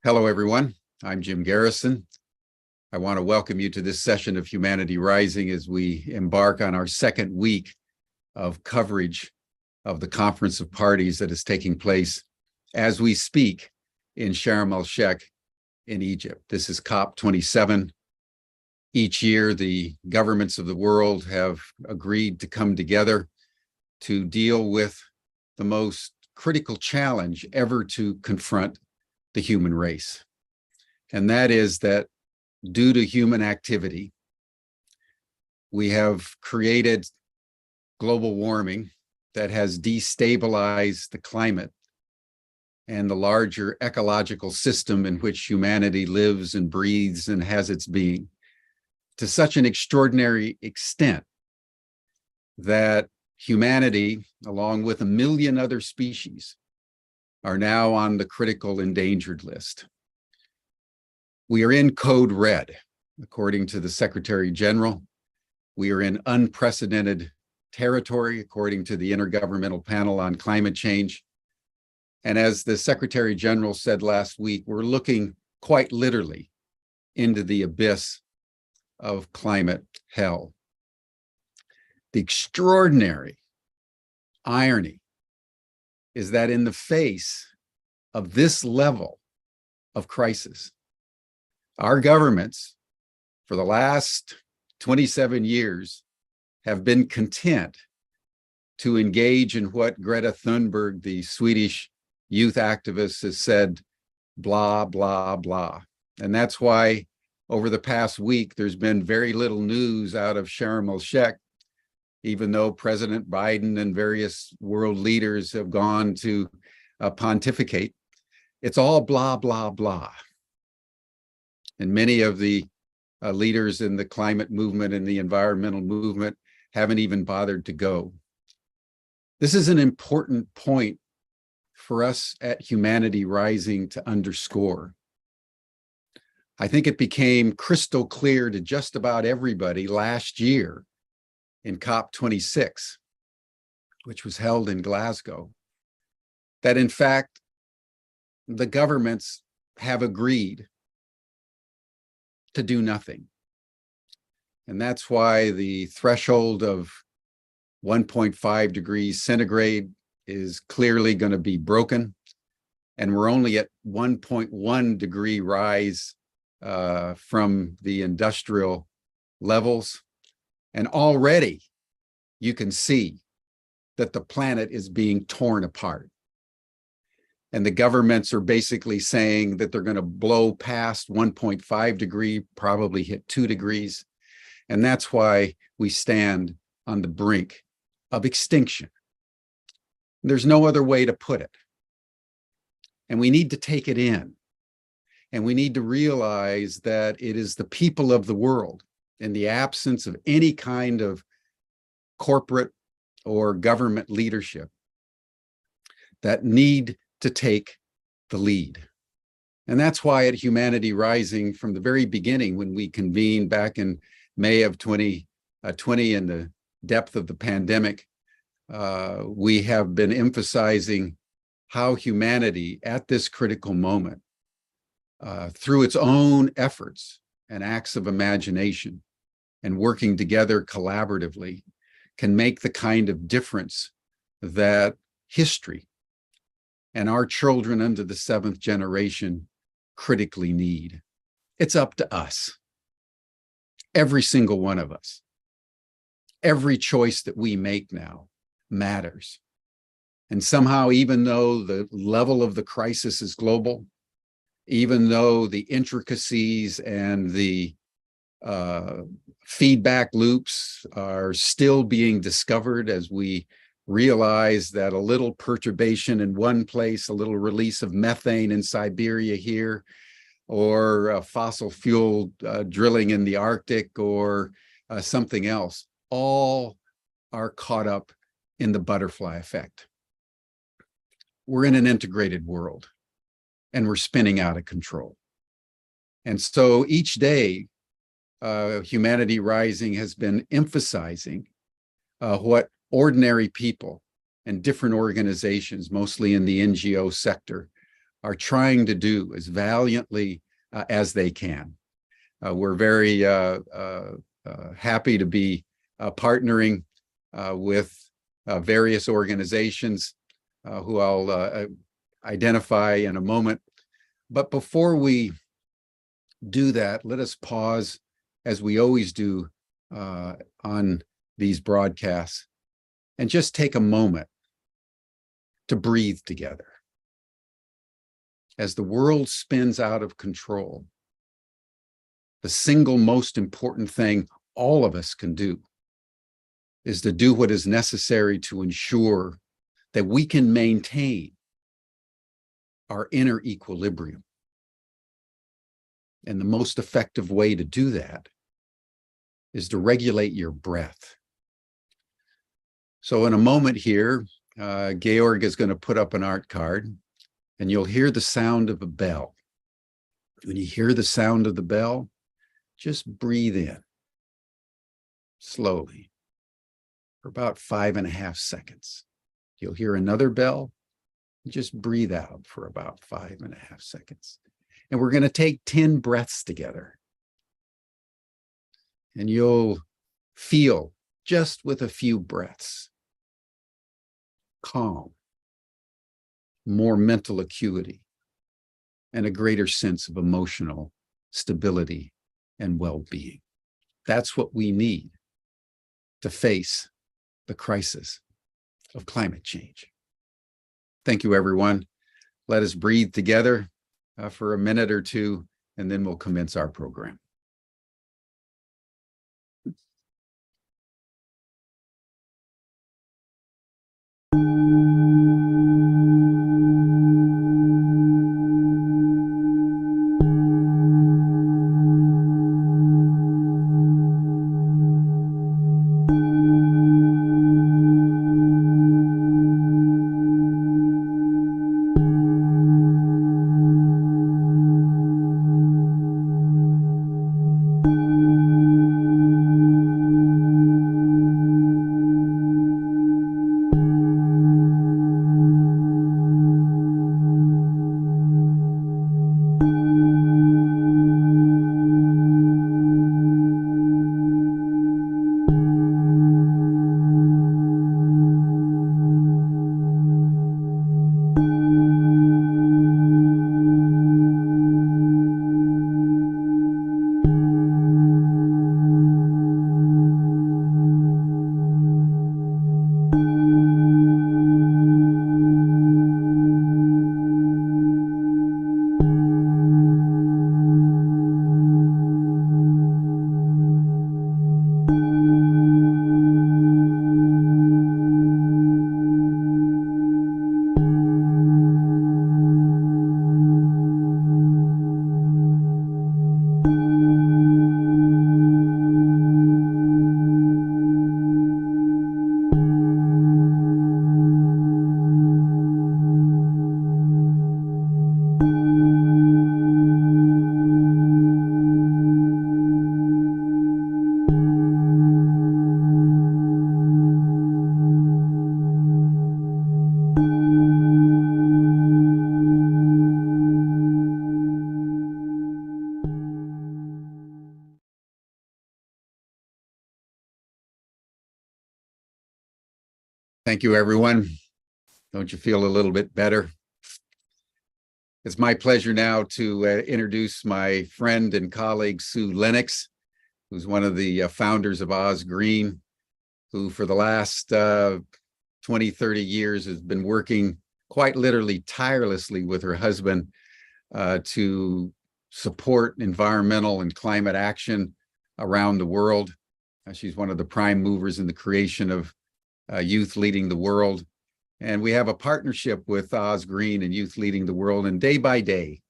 Hello, everyone. I'm Jim Garrison. I want to welcome you to this session of Humanity Rising as we embark on our second week of coverage of the Conference of Parties that is taking place as we speak in Sharm el-Sheikh in Egypt. This is COP27. Each year, the governments of the world have agreed to come together to deal with the most critical challenge ever to confront the human race. And that is that due to human activity, we have created global warming that has destabilized the climate and the larger ecological system in which humanity lives and breathes and has its being to such an extraordinary extent that humanity, along with 1 million other species, are now on the critical endangered list. We are in code red, according to the Secretary General. We are in unprecedented territory, according to the Intergovernmental Panel on Climate Change. And as the Secretary General said last week, we're looking quite literally into the abyss of climate hell. The extraordinary irony is that in the face of this level of crisis, our governments for the last 27 years have been content to engage in what Greta Thunberg, the Swedish youth activist, has said, blah, blah, blah. And that's why over the past week, there's been very little news out of Sharm el-Sheikh, even though President Biden and various world leaders have gone to pontificate. It's all blah, blah, blah. And many of the leaders in the climate movement and the environmental movement haven't even bothered to go. This is an important point for us at Humanity Rising to underscore. I think it became crystal clear to just about everybody last year in COP26, which was held in Glasgow, that in fact, the governments have agreed to do nothing. And that's why the threshold of 1.5 degrees centigrade is clearly going to be broken. And we're only at 1.1 degree rise from the industrial levels. And already you can see that the planet is being torn apart. And the governments are basically saying that they're going to blow past 1.5 degree, probably hit 2 degrees. And that's why we stand on the brink of extinction. There's no other way to put it. And we need to take it in. And we need to realize that it is the people of the world, in the absence of any kind of corporate or government leadership, that need to take the lead. And that's why at Humanity Rising, from the very beginning, when we convened back in May of 2020 in the depth of the pandemic, we have been emphasizing how humanity at this critical moment, through its own efforts and acts of imagination and working together collaboratively, can make the kind of difference that history and our children under the 7th generation critically need. It's up to us, every single one of us. Every choice that we make now matters. And somehow, even though the level of the crisis is global, even though the intricacies and the feedback loops are still being discovered as we realize that a little perturbation in one place, a little release of methane in Siberia here, or fossil fuel drilling in the Arctic, or something else, all are caught up in the butterfly effect. We're in an integrated world, and we're spinning out of control. And so each day, Humanity Rising has been emphasizing what ordinary people and different organizations, mostly in the NGO sector, are trying to do as valiantly as they can. We're very happy to be partnering with various organizations who I'll identify in a moment. But before we do that, let us pause, as we always do on these broadcasts, and just take a moment to breathe together. As the world spins out of control, the single most important thing all of us can do is to do what is necessary to ensure that we can maintain our inner equilibrium. And the most effective way to do that is to regulate your breath. So in a moment here, Georg is going to put up an art card, and you'll hear the sound of a bell. When you hear the sound of the bell, just breathe in slowly for about 5.5 seconds. You'll hear another bell, just breathe out for about 5.5 seconds. And we're going to take 10 breaths together. And you'll feel, just with a few breaths, calm, more mental acuity, and a greater sense of emotional stability and well-being. That's what we need to face the crisis of climate change. Thank you, everyone. Let us breathe together for a minute or two, and then we'll commence our program. Thank you, everyone. Don't you feel a little bit better? It's my pleasure now to introduce my friend and colleague, Sue Lennox, who's one of the founders of Oz Green, who for the last 20, 30 years has been working quite literally tirelessly with her husband to support environmental and climate action around the world. She's one of the prime movers in the creation of Youth Leading the World. And we have a partnership with Oz Green and Youth Leading the World. And day by day,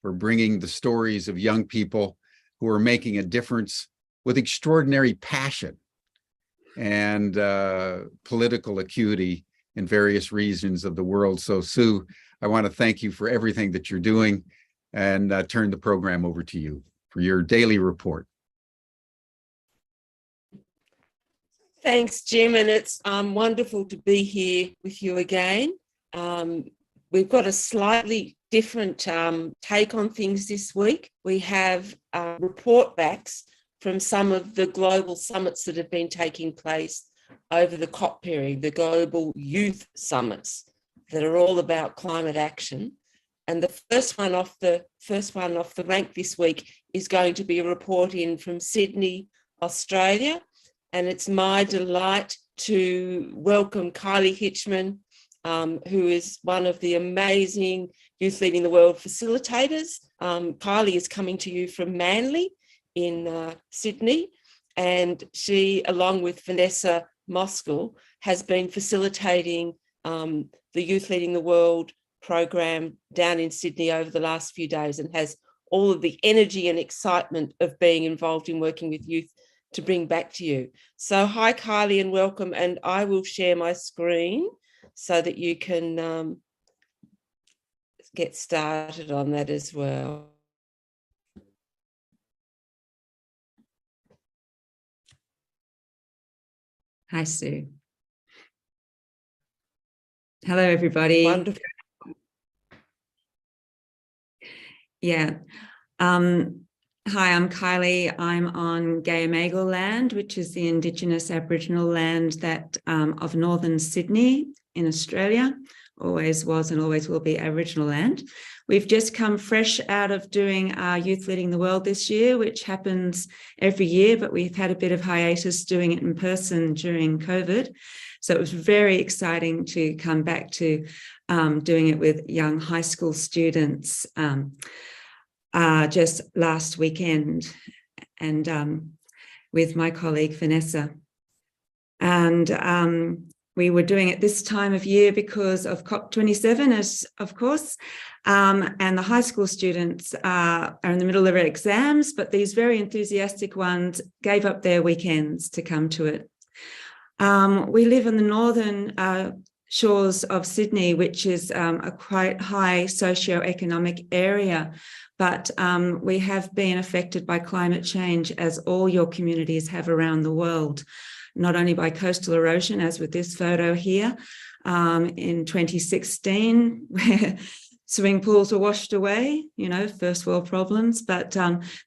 we're bringing the stories of young people who are making a difference with extraordinary passion and political acuity in various regions of the world. So, Sue, I want to thank you for everything that you're doing and turn the program over to you for your daily report. Thanks, Jim, and it's wonderful to be here with you again. We've got a slightly different take on things this week. We have report backs from some of the global summits that have been taking place over the COP period, the global youth summits that are all about climate action. And the first one off the rank this week is going to be a report in from Sydney, Australia. And it's my delight to welcome Kylie Hitchman, who is one of the amazing Youth Leading the World facilitators. Kylie is coming to you from Manly in Sydney, and she, along with Vanessa Moskal, has been facilitating the Youth Leading the World program down in Sydney over the last few days, and has all of the energy and excitement of being involved in working with youth to bring back to you. So hi, Kylie, and welcome. And I will share my screen so that you can get started on that as well. Hi, Sue. Hello, everybody. Wonderful. Yeah. Hi, I'm Kylie. I'm on Gayamagal land, which is the Indigenous Aboriginal land that of northern Sydney in Australia. Always was and always will be Aboriginal land. We've just come fresh out of doing our Youth Leading the World this year, which happens every year, but we've had a bit of hiatus doing it in person during COVID. So it was very exciting to come back to doing it with young high school students just last weekend, and with my colleague Vanessa. And we were doing it this time of year because of COP27, as of course, and the high school students are in the middle of their exams, but these very enthusiastic ones gave up their weekends to come to it. We live in the northern shores of Sydney, which is a quite high socioeconomic area, but we have been affected by climate change, as all your communities have around the world, not only by coastal erosion, as with this photo here, in 2016, where swimming pools were washed away, you know, first world problems, but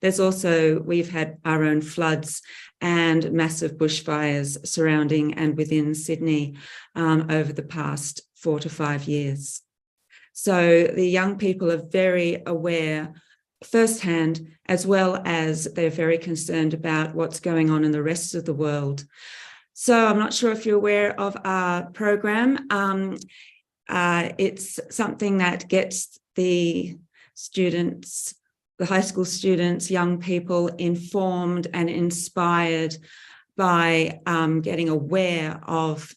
there's also, we've had our own floods and massive bushfires surrounding and within Sydney over the past 4 to 5 years. So the young people are very aware firsthand, as well as they're very concerned about what's going on in the rest of the world. So I'm not sure if you're aware of our program. It's something that gets the students, the high school students, young people informed and inspired by getting aware of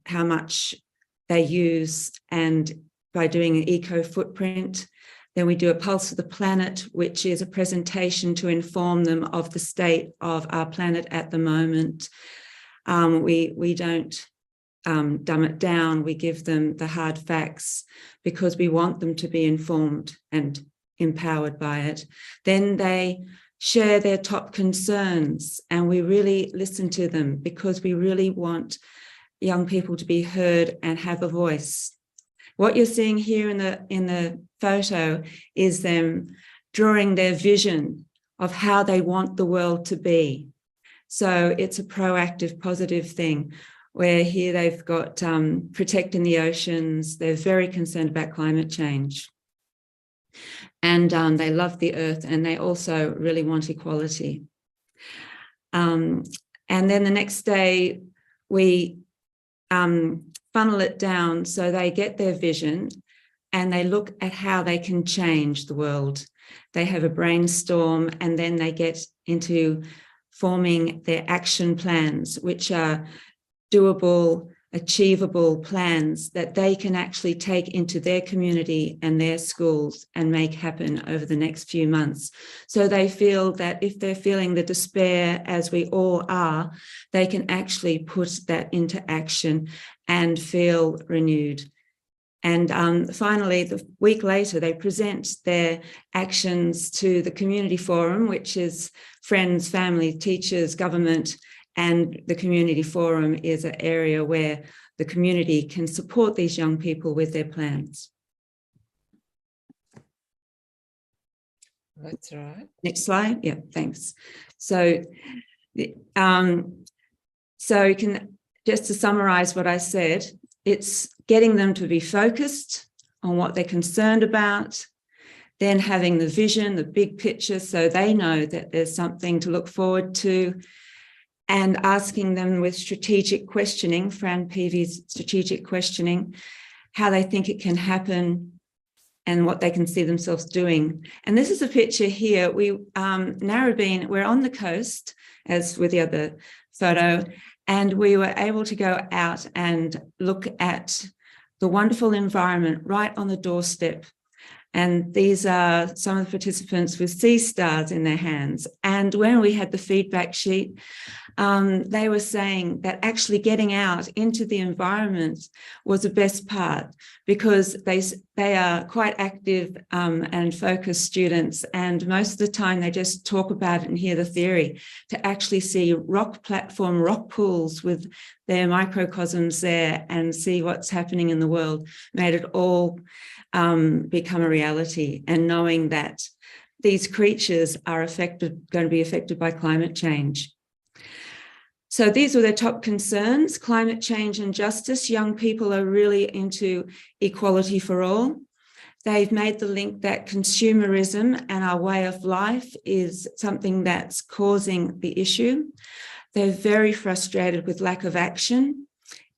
how much they use, and by doing an eco footprint. Then we do a Pulse of the Planet, which is a presentation to inform them of the state of our planet at the moment. We don't dumb it down. We give them the hard facts because we want them to be informed and empowered by it. Then they share their top concerns, and we really listen to them because we really want young people to be heard and have a voice. What you're seeing here in the photo is them drawing their vision of how they want the world to be. So it's a proactive, positive thing, where here they've got protecting the oceans. They're very concerned about climate change. And they love the earth, and they also really want equality. And then the next day, we funnel it down so they get their vision and they look at how they can change the world. They have a brainstorm, and then they get into forming their action plans, which are doable, achievable plans that they can actually take into their community and their schools and make happen over the next few months. So they feel that if they're feeling the despair, as we all are, they can actually put that into action and feel renewed. And finally, the week later, they present their actions to the community forum, which is friends, family, teachers, government, And the community forum is an area where the community can support these young people with their plans. That's right. Next slide. Yeah, thanks. So, so you can, just to summarize what I said, it's getting them to be focused on what they're concerned about, then having the vision, the big picture, so they know that there's something to look forward to, and asking them with strategic questioning, Fran Peavy's strategic questioning, how they think it can happen and what they can see themselves doing. And this is a picture here. Narrabeen, we're on the coast, as with the other photo, and we were able to go out and look at the wonderful environment right on the doorstep. And these are some of the participants with sea stars in their hands. And when we had the feedback sheet, they were saying that actually getting out into the environment was the best part, because they are quite active and focused students, and most of the time they just talk about it and hear the theory. To actually see rock platform, rock pools with their microcosms there and see what's happening in the world made it all become a reality. And knowing that these creatures are going to be affected by climate change. So these were their top concerns: climate change and justice. Young people are really into equality for all. They've made the link that consumerism and our way of life is something that's causing the issue. They're very frustrated with lack of action,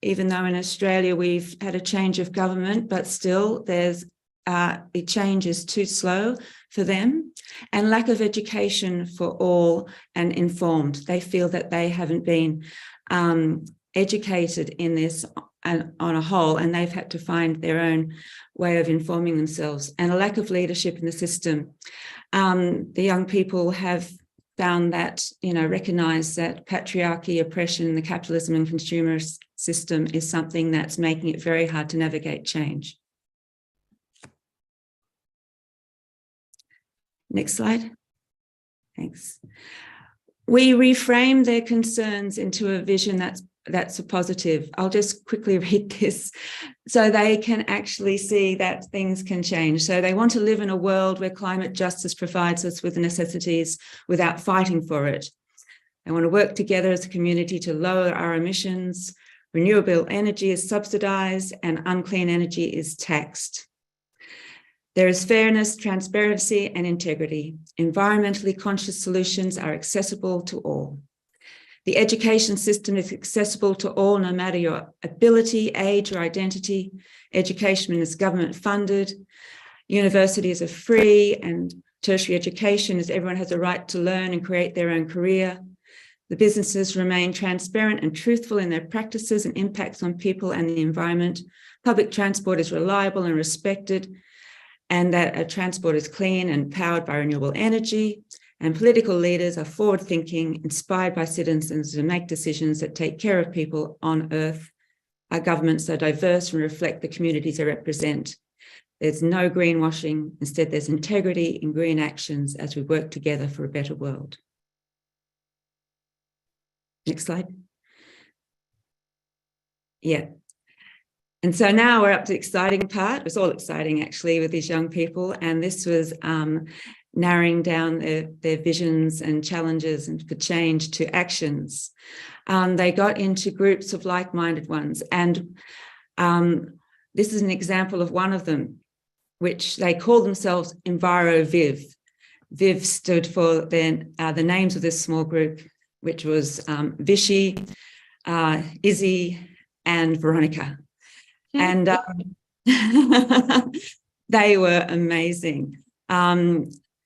even though in Australia we've had a change of government, but still the change is too slow for them, and lack of education for all and informed. They feel that they haven't been educated in this on a whole, and they've had to find their own way of informing themselves, and a lack of leadership in the system. The young people have found that, recognize that patriarchy, oppression, the capitalism and consumer system is something that's making it very hard to navigate change. Next slide. Thanks. We reframe their concerns into a vision that's a positive. I'll just quickly read this so they can actually see that things can change. So they want to live in a world where climate justice provides us with the necessities without fighting for it. They want to work together as a community to lower our emissions. Renewable energy is subsidized and unclean energy is taxed. There is fairness, transparency, and integrity. Environmentally conscious solutions are accessible to all. The education system is accessible to all, no matter your ability, age, or identity. Education is government funded. Universities are free, and tertiary education is everyone has a right to learn and create their own career. The businesses remain transparent and truthful in their practices and impacts on people and the environment. Public transport is reliable and respected, and that transport is clean and powered by renewable energy. And political leaders are forward-thinking, inspired by citizens to make decisions that take care of people on Earth. Our governments are diverse and reflect the communities they represent. There's no greenwashing. Instead, there's integrity in green actions as we work together for a better world. Next slide. Yeah. And so now we're up to the exciting part. It was all exciting, actually, with these young people. And this was narrowing down their visions and challenges and for change to actions. They got into groups of like-minded ones. And this is an example of one of them, which they call themselves EnviroViv. Viv stood for the names of this small group, which was Vishy, Izzy, and Veronica. And they were amazing.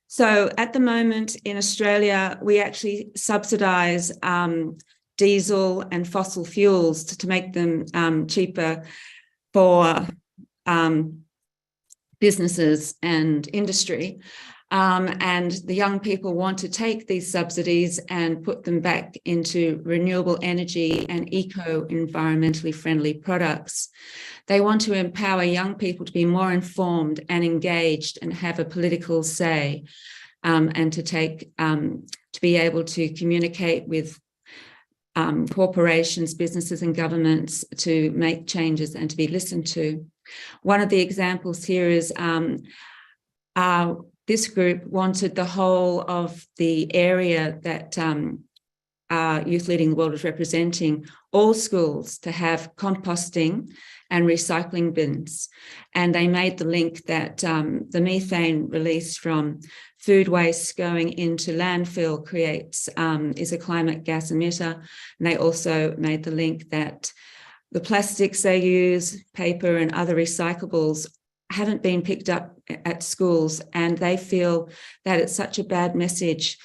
So at the moment in Australia, we actually subsidise diesel and fossil fuels to make them cheaper for businesses and industry. And the young people want to take these subsidies and put them back into renewable energy and eco-environmentally friendly products. They want to empower young people to be more informed and engaged and have a political say, and to be able to communicate with corporations, businesses and governments to make changes and to be listened to. One of the examples here is this group wanted the whole of the area that Youth Leading the World is representing, all schools to have composting and recycling bins. And they made the link that the methane released from food waste going into landfill is a climate gas emitter. And they also made the link that the plastics they use, paper and other recyclables, haven't been picked up at schools, and they feel that it's such a bad message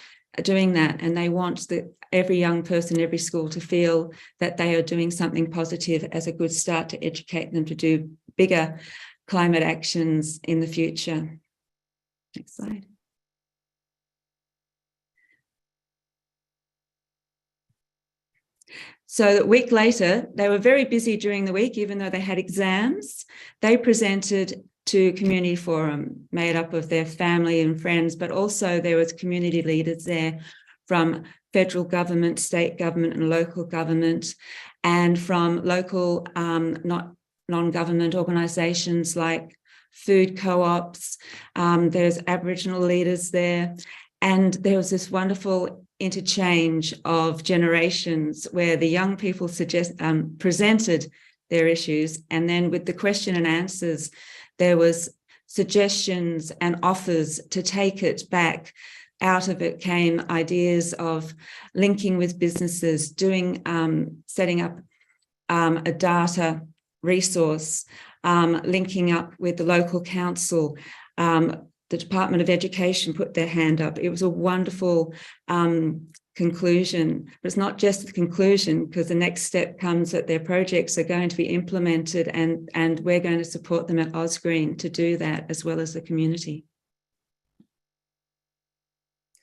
doing that, and they want every young person, every school to feel that they are doing something positive as a good start to educate them to do bigger climate actions in the future. Next slide. So a week later, they were very busy during the week, even though they had exams. They presented to community forum made up of their family and friends, but also there was community leaders there from federal government, state government and local government, and from local non-government organisations like food co-ops. There's Aboriginal leaders there. And there was this wonderful interchange of generations where the young people presented their issues. And then with the question and answers, there was suggestions and offers to take it back. Out of it came ideas of linking with businesses, setting up a data resource, linking up with the local council. The Department of Education put their hand up. It was a wonderful conclusion, but it's not just the conclusion, because the next step comes that their projects are going to be implemented, and we're going to support them at Osgreen to do that, as well as the community.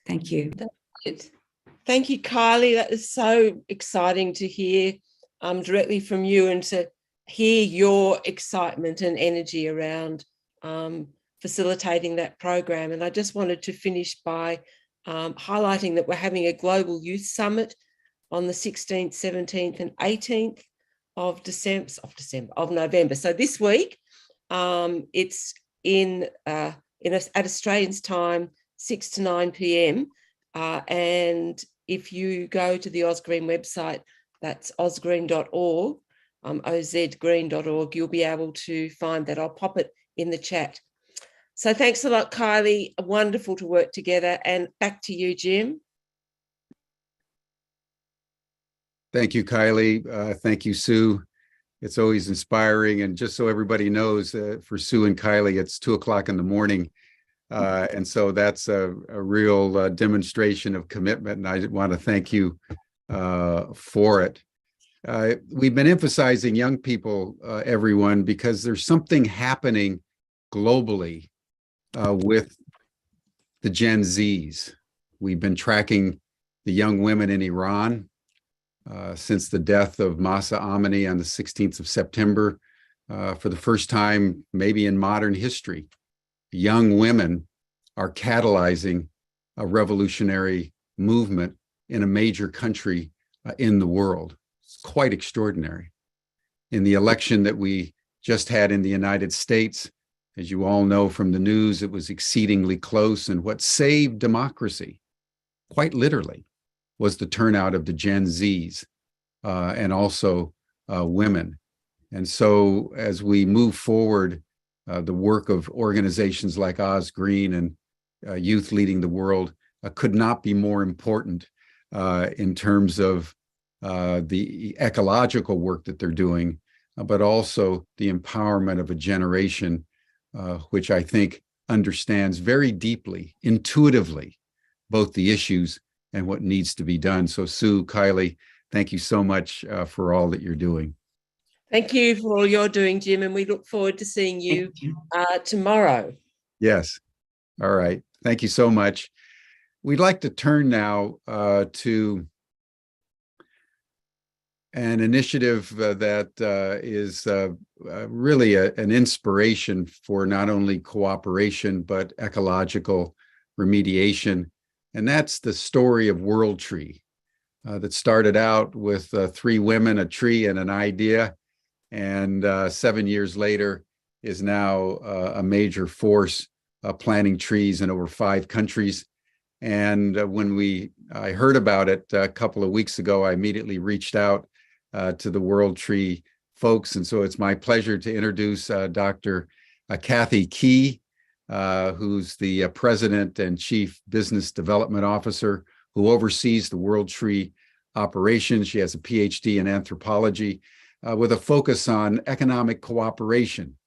Thank you. Thank you, Kylie. That is so exciting to hear directly from you, and to hear your excitement and energy around facilitating that program. And I just wanted to finish by highlighting that we're having a global youth summit on the 16th, 17th and 18th of November. So this week, it's at Australian time, 6 to 9 p.m. And if you go to the Osgreen website, that's osgreen.org, ozgreen.org, you'll be able to find that. I'll pop it in the chat. So thanks a lot, Kylie. Wonderful to work together. And back to you, Jim. Thank you, Kylie. Thank you, Sue. It's always inspiring. And just so everybody knows, for Sue and Kylie, it's 2:00 in the morning. And so that's a real demonstration of commitment. And I want to thank you for it. We've been emphasizing young people, everyone, because there's something happening globally with the Gen Zs. We've been tracking the young women in Iran since the death of Mahsa Amini on the 16th of September. For the first time, maybe in modern history, young women are catalyzing a revolutionary movement in a major country in the world. It's quite extraordinary. In the election that we just had in the United States, as you all know from the news, it was exceedingly close. And what saved democracy, quite literally, was the turnout of the Gen Zs and also women. And so as we move forward, the work of organizations like Osgreen and Youth Leading the World could not be more important in terms of the ecological work that they're doing, but also the empowerment of a generation which I think understands very deeply, intuitively, both the issues and what needs to be done. So Sue, Kylie, thank you so much for all that you're doing. Thank you for all you're doing, Jim, and we look forward to seeing you tomorrow. Yes. All right. Thank you so much. We'd like to turn now to an initiative that is really an inspiration for not only cooperation, but ecological remediation. And that's the story of World Tree. that started out with 3 women, a tree, and an idea, and 7 years later is now a major force planting trees in over 5 countries. And when I heard about it a couple of weeks ago, I immediately reached out to the World Tree folks. And so it's my pleasure to introduce Dr. Kathy Key, who's the President and Chief Business Development Officer who oversees the World Tree operations. She has a PhD in anthropology with a focus on economic cooperation,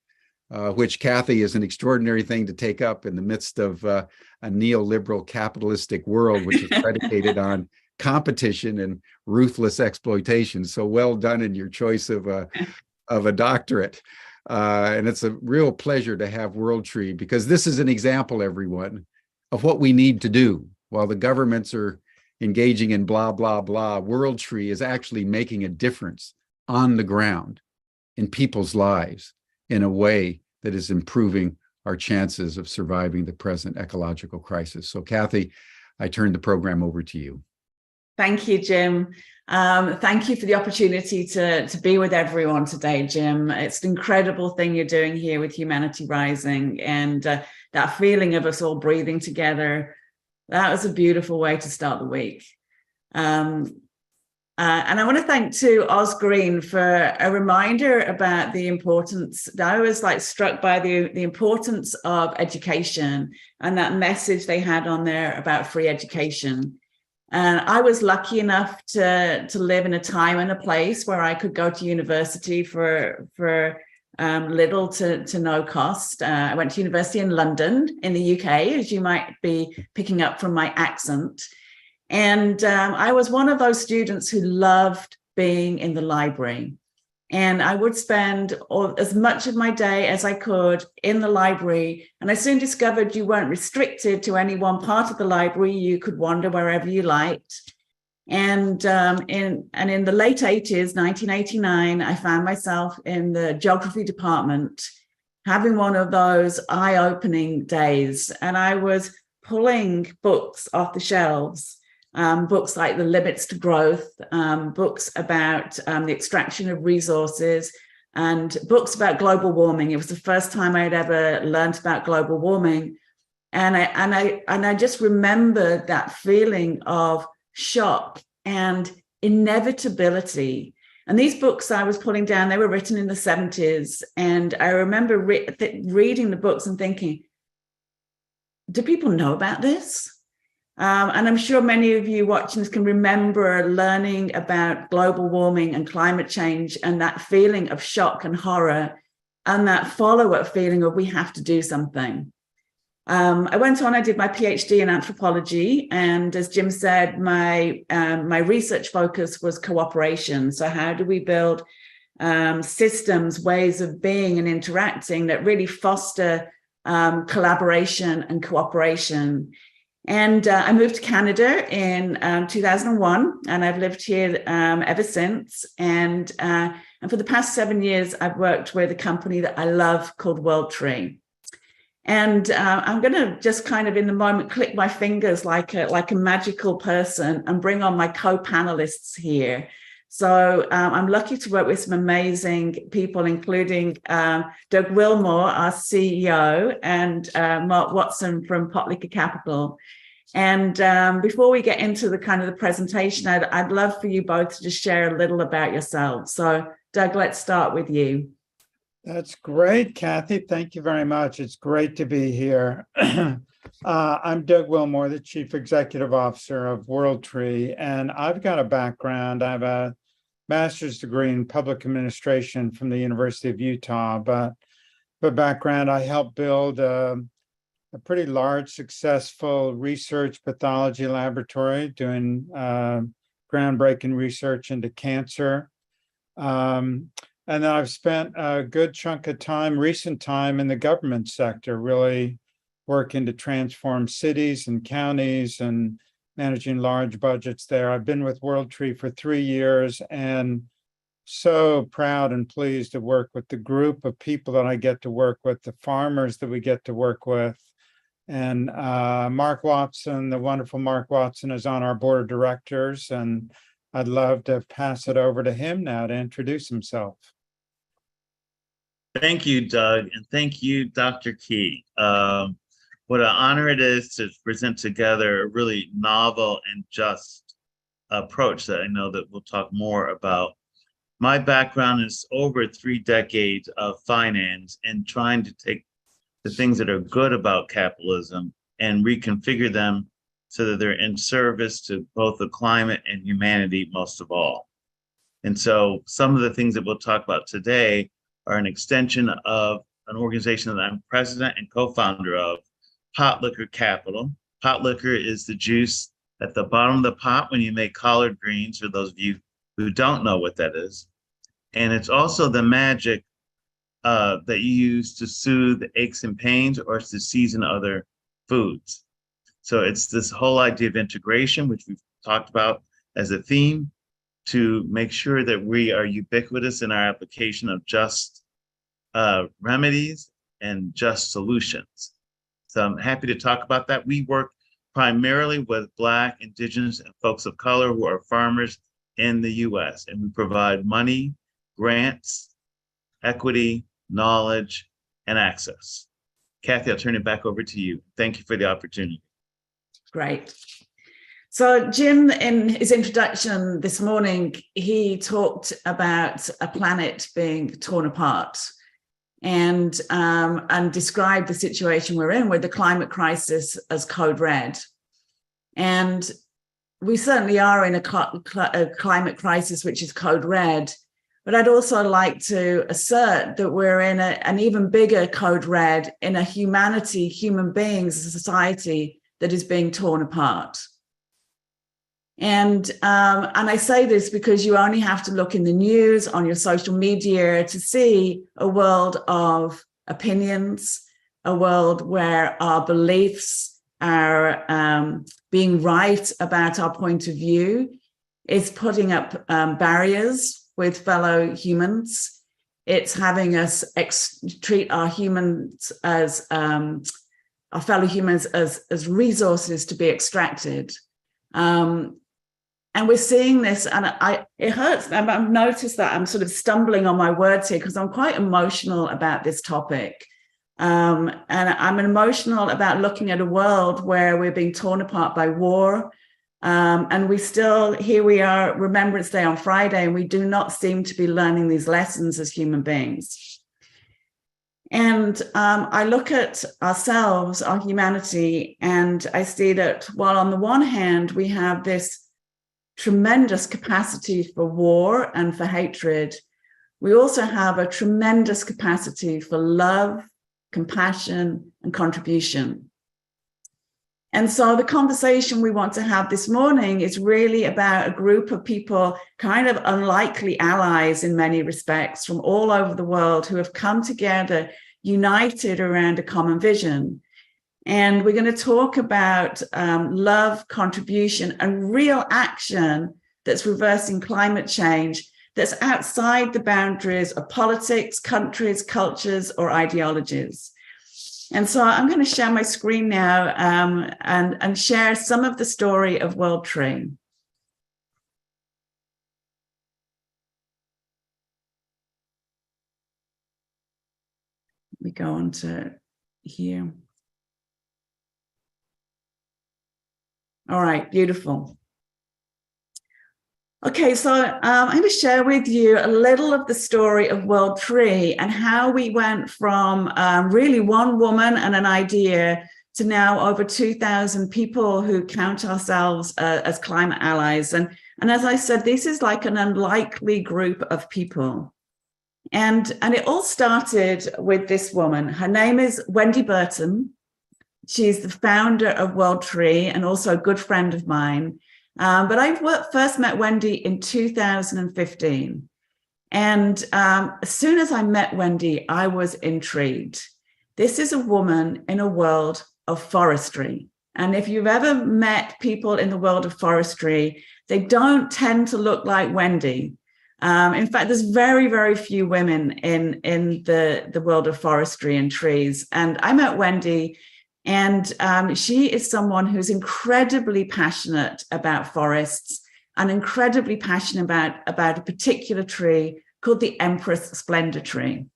which, Kathy, is an extraordinary thing to take up in the midst of a neoliberal capitalistic world, which is predicated on competition and ruthless exploitation. So well done in your choice of a doctorate. And it's a real pleasure to have World Tree, because this is an example, everyone, of what we need to do. While the governments are engaging in blah, blah, blah, World Tree is actually making a difference on the ground in people's lives in a way that is improving our chances of surviving the present ecological crisis. So, Kathy, I turn the program over to you. Thank you, Jim. Thank you for the opportunity to be with everyone today, Jim. It's an incredible thing you're doing here with Humanity Rising, and that feeling of us all breathing together. That was a beautiful way to start the week. And I want to thank too Oz Green for a reminder about the importance. I was struck by the importance of education and that message they had on there about free education. And I was lucky enough to live in a time and a place where I could go to university for little to no cost. I went to university in London in the UK, as you might be picking up from my accent. And I was one of those students who loved being in the library. And I would spend as much of my day as I could in the library. And I soon discovered you weren't restricted to any one part of the library. You could wander wherever you liked. And in the late 80s, 1989, I found myself in the geography department having one of those eye-opening days. And I was pulling books off the shelves. Books like The Limits to Growth, books about the extraction of resources, and books about global warming. It was the first time I had ever learned about global warming. And I just remembered that feeling of shock and inevitability. And these books I was pulling down, they were written in the 70s. And I remember reading the books and thinking, do people know about this? And I'm sure many of you watching this can remember learning about global warming and climate change and that feeling of shock and horror and that follow-up feeling of we have to do something. I went on, I did my PhD in anthropology. And as Jim said, my research focus was cooperation. So how do we build systems, ways of being and interacting that really foster collaboration and cooperation? And I moved to Canada in 2001, and I've lived here ever since. And for the past 7 years, I've worked with a company that I love called World Tree. And I'm going to just kind of in the moment click my fingers like a magical person and bring on my co-panelists here. So I'm lucky to work with some amazing people, including Doug Wilmore, our CEO, and Mark Watson from Potlicker Capital. And before we get into the kind of the presentation, I'd love for you both to just share a little about yourselves. So Doug, let's start with you. That's great, Kathy. Thank you very much. It's great to be here. I'm Doug Wilmore, the Chief Executive Officer of World Tree, and I've got a background. I have a master's degree in public administration from the University of Utah, but for background, I helped build a pretty large, successful research pathology laboratory doing groundbreaking research into cancer. And then I've spent a good chunk of recent time in the government sector, really working to transform cities and counties and managing large budgets there. I've been with World Tree for 3 years and so proud and pleased to work with the group of people that I get to work with, the farmers that we get to work with. And Mark Watson, the wonderful Mark Watson, is on our board of directors. And I'd love to pass it over to him now to introduce himself. Thank you, Doug, and thank you, Dr. Key. What an honor it is to present together a really novel and just approach that I know that we'll talk more about. My background is over 3 decades of finance and trying to take the things that are good about capitalism and reconfigure them so that they're in service to both the climate and humanity most of all. And so some of the things that we'll talk about today are an extension of an organization that I'm president and co-founder of, Pot Liquor Capital. Pot liquor is the juice at the bottom of the pot when you make collard greens, for those of you who don't know what that is. And it's also the magic that you use to soothe aches and pains or to season other foods. So it's this whole idea of integration, which we've talked about as a theme, to make sure that we are ubiquitous in our application of just remedies and just solutions. So I'm happy to talk about that. We work primarily with Black, Indigenous, and folks of color who are farmers in the US, and we provide money, grants, equity, knowledge, and access. Kathy, I'll turn it back over to you. Thank you for the opportunity. Great. So Jim, in his introduction this morning, he talked about a planet being torn apart and described the situation we're in with the climate crisis as code red. And we certainly are in a climate crisis, which is code red. But I'd also like to assert that we're in an even bigger code red in a human beings, a society that is being torn apart. And I say this because you only have to look in the news, on your social media, to see a world of opinions, a world where our beliefs are being right about our point of view, is putting up barriers with fellow humans. It's having us treat our humans as our fellow humans as resources to be extracted. And we're seeing this, and it hurts. I've noticed that I'm sort of stumbling on my words here because I'm quite emotional about this topic. And I'm emotional about looking at a world where we're being torn apart by war. And here we are, Remembrance Day on Friday, and we do not seem to be learning these lessons as human beings. And I look at ourselves, our humanity, and I see that while on the one hand, we have this tremendous capacity for war and for hatred, we also have a tremendous capacity for love, compassion, and contribution. And so the conversation we want to have this morning is really about a group of people, kind of unlikely allies in many respects, from all over the world who have come together, united around a common vision. And we're going to talk about love, contribution, and real action that's reversing climate change, that's outside the boundaries of politics, countries, cultures, or ideologies. And so I'm going to share my screen now and share some of the story of World Tree. We go on to here. All right, beautiful. Okay, so I'm going to share with you a little of the story of World Tree and how we went from really one woman and an idea to now over 2,000 people who count ourselves as climate allies. And as I said, this is like an unlikely group of people. And it all started with this woman. Her name is Wendy Burton. She's the founder of World Tree and also a good friend of mine. But I first met Wendy in 2015. And as soon as I met Wendy, I was intrigued. This is a woman in a world of forestry. And if you've ever met people in the world of forestry, they don't tend to look like Wendy. In fact, there's very, very few women in the world of forestry and trees. And I met Wendy. And she is someone who's incredibly passionate about forests. and incredibly passionate about a particular tree called the Empress Splendor tree.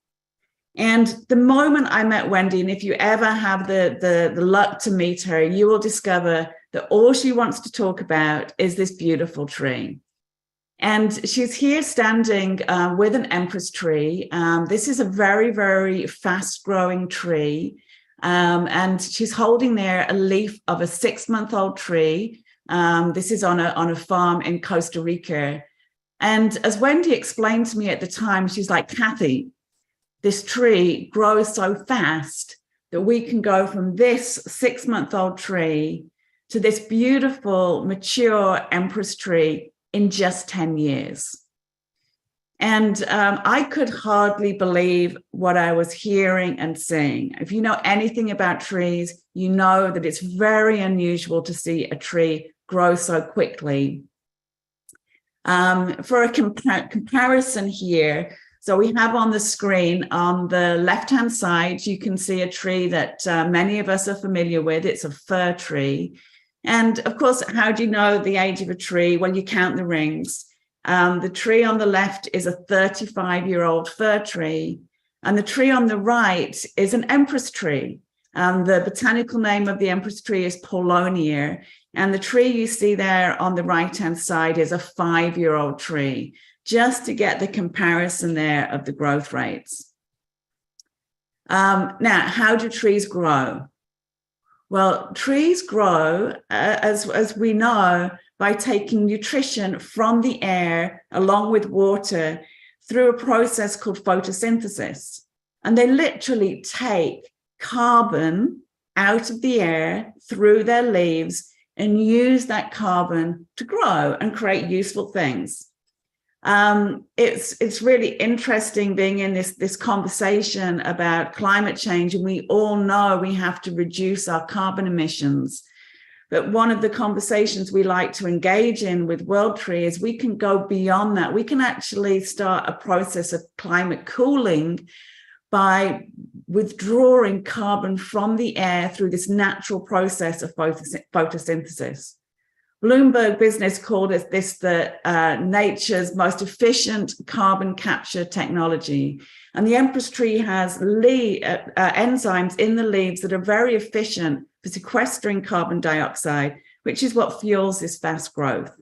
And the moment I met Wendy, and if you ever have the luck to meet her, you will discover that all she wants to talk about is this beautiful tree. And she's here standing with an Empress tree. This is a very, very fast-growing tree. And she's holding there a leaf of a 6-month-old tree. This is on a farm in Costa Rica. And as Wendy explained to me at the time, she's like, Kathy, this tree grows so fast that we can go from this 6-month-old tree to this beautiful, mature Empress tree in just 10 years. And I could hardly believe what I was hearing and seeing. If you know anything about trees, you know that it's very unusual to see a tree grow so quickly. For a comparison here, so we have on the screen, on the left-hand side, you can see a tree that many of us are familiar with. It's a fir tree. And of course, how do you know the age of a tree? Well, you count the rings. The tree on the left is a 35-year-old fir tree, and the tree on the right is an Empress tree. The botanical name of the Empress tree is Paulownia, and the tree you see there on the right-hand side is a 5-year-old tree, just to get the comparison there of the growth rates. Now, how do trees grow? Well, trees grow, as we know, by taking nutrition from the air along with water through a process called photosynthesis. And they literally take carbon out of the air through their leaves and use that carbon to grow and create useful things. It's really interesting being in this conversation about climate change, and we all know we have to reduce our carbon emissions. But one of the conversations we like to engage in with World Tree is we can go beyond that. We can actually start a process of climate cooling by withdrawing carbon from the air through this natural process of photosynthesis. Bloomberg Business called this nature's most efficient carbon capture technology. And the Empress tree has enzymes in the leaves that are very efficient for sequestering carbon dioxide, which is what fuels this fast growth.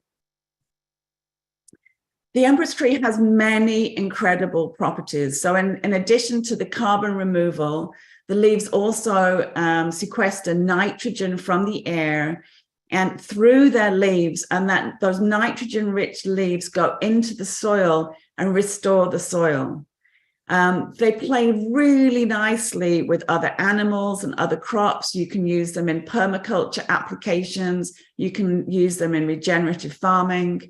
The Empress tree has many incredible properties. So in addition to the carbon removal, the leaves also sequester nitrogen from the air and through their leaves, and those nitrogen-rich leaves go into the soil and restore the soil. They play really nicely with other animals and other crops. You can use them in permaculture applications. You can use them in regenerative farming.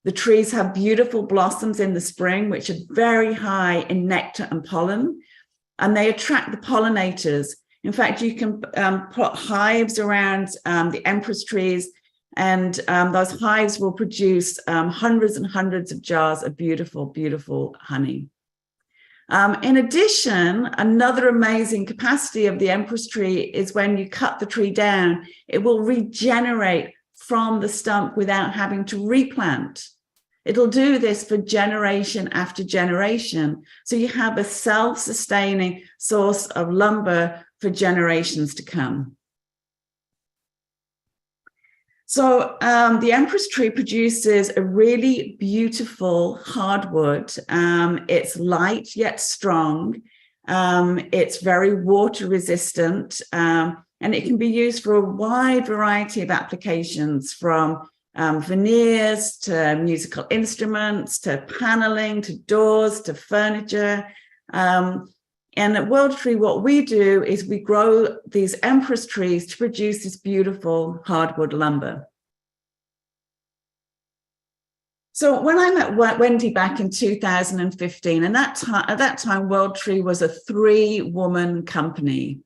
The trees have beautiful blossoms in the spring, which are very high in nectar and pollen, and they attract the pollinators. In fact, you can put hives around the Empress trees, and those hives will produce hundreds and hundreds of jars of beautiful, beautiful honey. In addition, another amazing capacity of the Empress tree is when you cut the tree down, it will regenerate from the stump without having to replant. It'll do this for generation after generation. So you have a self-sustaining source of lumber for generations to come. So the Empress tree produces a really beautiful hardwood. It's light yet strong. It's very water resistant, and it can be used for a wide variety of applications, from veneers to musical instruments, to paneling, to doors, to furniture. And at World Tree, what we do is we grow these Empress trees to produce this beautiful hardwood lumber. So when I met Wendy back in 2015, and at that time, World Tree was a 3-woman company.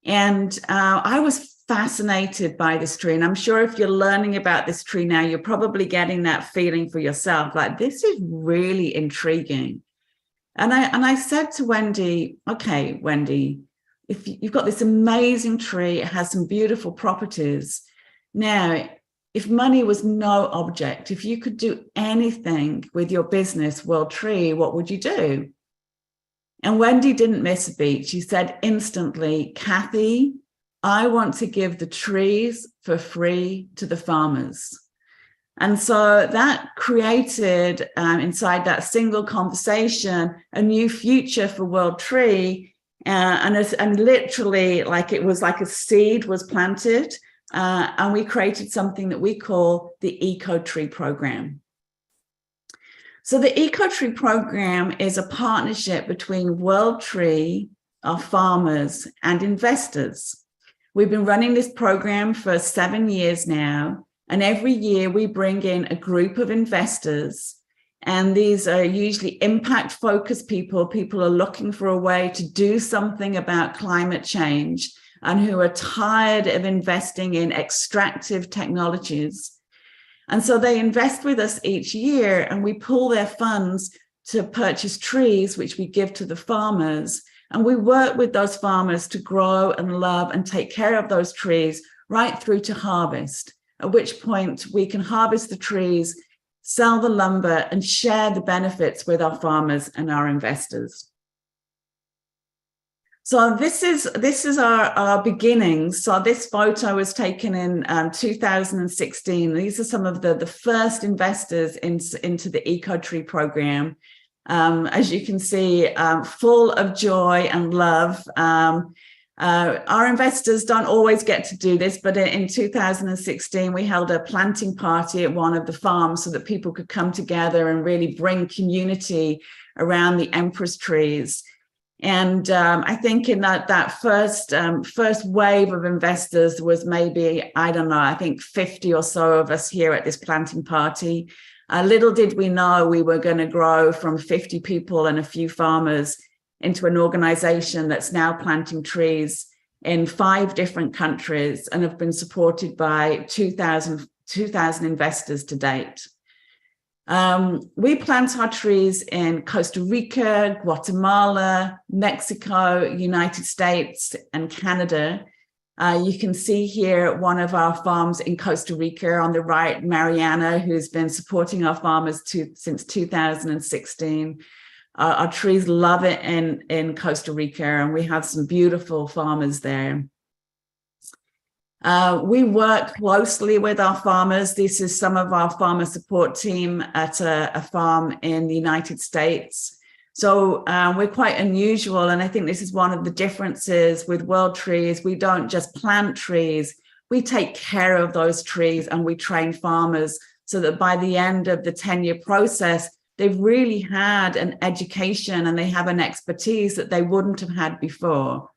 And I was fascinated by this tree. And I'm sure if you're learning about this tree now, you're probably getting that feeling for yourself, like, this is really intriguing. And I said to Wendy, okay, Wendy, if you've got this amazing tree, it has some beautiful properties. Now, if money was no object, if you could do anything with your business, World Tree, what would you do? And Wendy didn't miss a beat. She said instantly, Kathy, I want to give the trees for free to the farmers. And so that created inside that single conversation a new future for World Tree, and literally, like, it was like a seed was planted, and we created something that we call the Eco-Tree program. So the Eco-Tree program is a partnership between World Tree, our farmers, and investors. We've been running this program for 7 years now. And every year we bring in a group of investors, and these are usually impact-focused people. People are looking for a way to do something about climate change and who are tired of investing in extractive technologies. And so they invest with us each year, and we pool their funds to purchase trees, which we give to the farmers. And we work with those farmers to grow and love and take care of those trees right through to harvest, at which point we can harvest the trees, sell the lumber, and share the benefits with our farmers and our investors. So this is our beginnings. So this photo was taken in 2016. These are some of the first investors into the Eco-Tree program. As you can see, full of joy and love. Our investors don't always get to do this, but in 2016, we held a planting party at one of the farms so that people could come together and really bring community around the Empress trees. And I think in that first wave of investors was maybe, I don't know, I think 50 or so of us here at this planting party. Little did we know we were going to grow from 50 people and a few farmers into an organization that's now planting trees in 5 different countries and have been supported by 2,000 investors to date. We plant our trees in Costa Rica, Guatemala, Mexico, United States, and Canada. You can see here one of our farms in Costa Rica on the right, Mariana, who's been supporting our farmers since 2016. Our trees love it in Costa Rica, and we have some beautiful farmers there. We work closely with our farmers. This is some of our farmer support team at a farm in the United States. So we're quite unusual, and I think this is one of the differences with World Trees. We don't just plant trees, we take care of those trees, and we train farmers so that by the end of the 10-year process, they've really had an education and they have an expertise that they wouldn't have had before.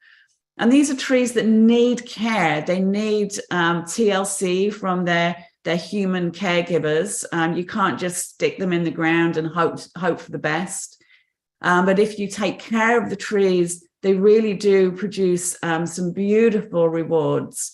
And these are trees that need care. They need TLC from their human caregivers. You can't just stick them in the ground and hope for the best. But if you take care of the trees, they really do produce some beautiful rewards.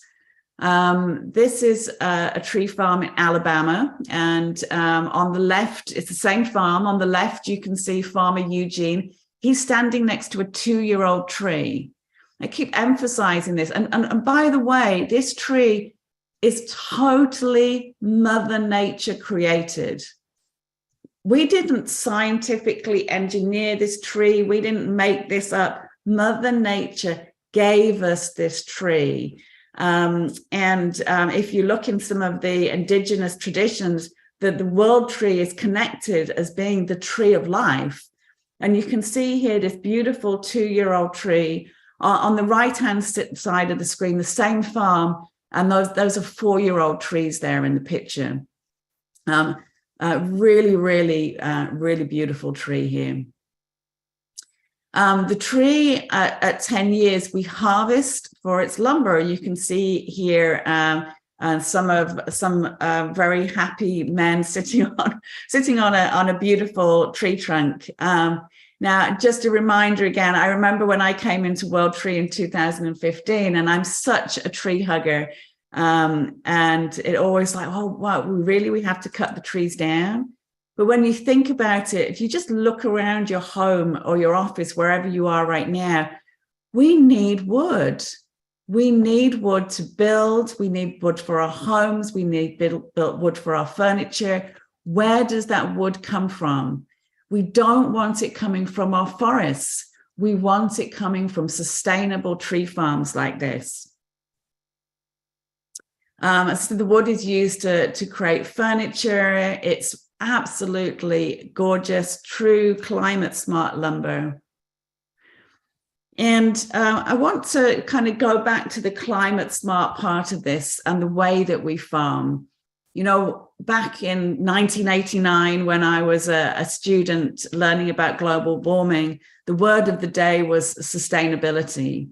This is a tree farm in Alabama, and on the left, it's the same farm. On the left, you can see Farmer Eugene. He's standing next to a 2-year-old tree. I keep emphasizing this. And by the way, this tree is totally Mother Nature created. We didn't scientifically engineer this tree. We didn't make this up. Mother Nature gave us this tree. If you look in some of the indigenous traditions, that the world tree is connected as being the tree of life. And you can see here this beautiful 2-year-old tree. On the right-hand side of the screen, the same farm, and those are 4-year-old trees there in the picture. Really beautiful tree here. The tree at 10 years, we harvest for its lumber. You can see here some very happy men sitting on a beautiful tree trunk. Now, just a reminder again, I remember when I came into World Tree in 2015, and I'm such a tree hugger. And it always like, oh, wow, we have to cut the trees down. But when you think about it, if you just look around your home or your office, wherever you are right now, we need wood. We need wood to build. We need wood for our homes. We need built wood for our furniture. Where does that wood come from? We don't want it coming from our forests. We want it coming from sustainable tree farms like this. So the wood is used to create furniture. It's absolutely gorgeous, true climate smart lumber. And I want to kind of go back to the climate smart part of this and the way that we farm. You know, back in 1989, when I was a student learning about global warming, the word of the day was sustainability.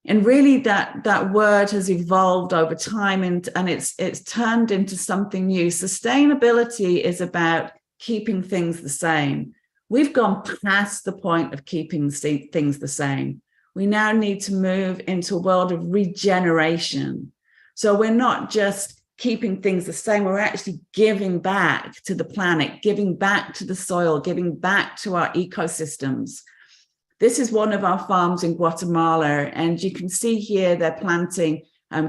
And really that word has evolved over time, and it's turned into something new. Sustainability is about keeping things the same. We've gone past the point of keeping things the same. We now need to move into a world of regeneration. So we're not just keeping things the same, we're actually giving back to the planet, giving back to the soil, giving back to our ecosystems. This is one of our farms in Guatemala, and you can see here they're planting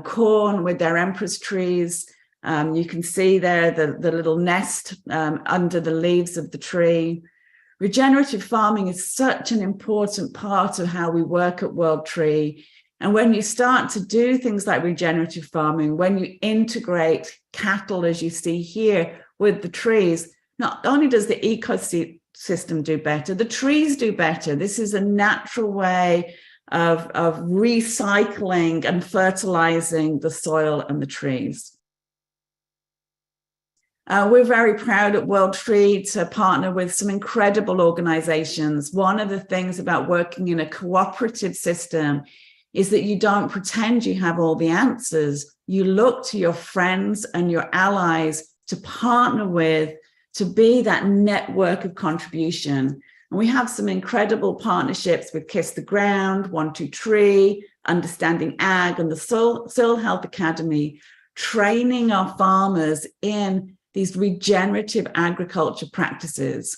corn with their empress trees. You can see there the little nest under the leaves of the tree. Regenerative farming is such an important part of how we work at World Tree. And when you start to do things like regenerative farming, when you integrate cattle, as you see here, with the trees, not only does the ecosystem do better, the trees do better. This is a natural way of recycling and fertilizing the soil and the trees. We're very proud at World Tree to partner with some incredible organizations. One of the things about working in a cooperative system is that you don't pretend you have all the answers. You look to your friends and your allies to partner with, to be that network of contribution. And we have some incredible partnerships with Kiss the Ground, 1, 2 Tree, Understanding Ag, and the Soil Health Academy, training our farmers in these regenerative agriculture practices,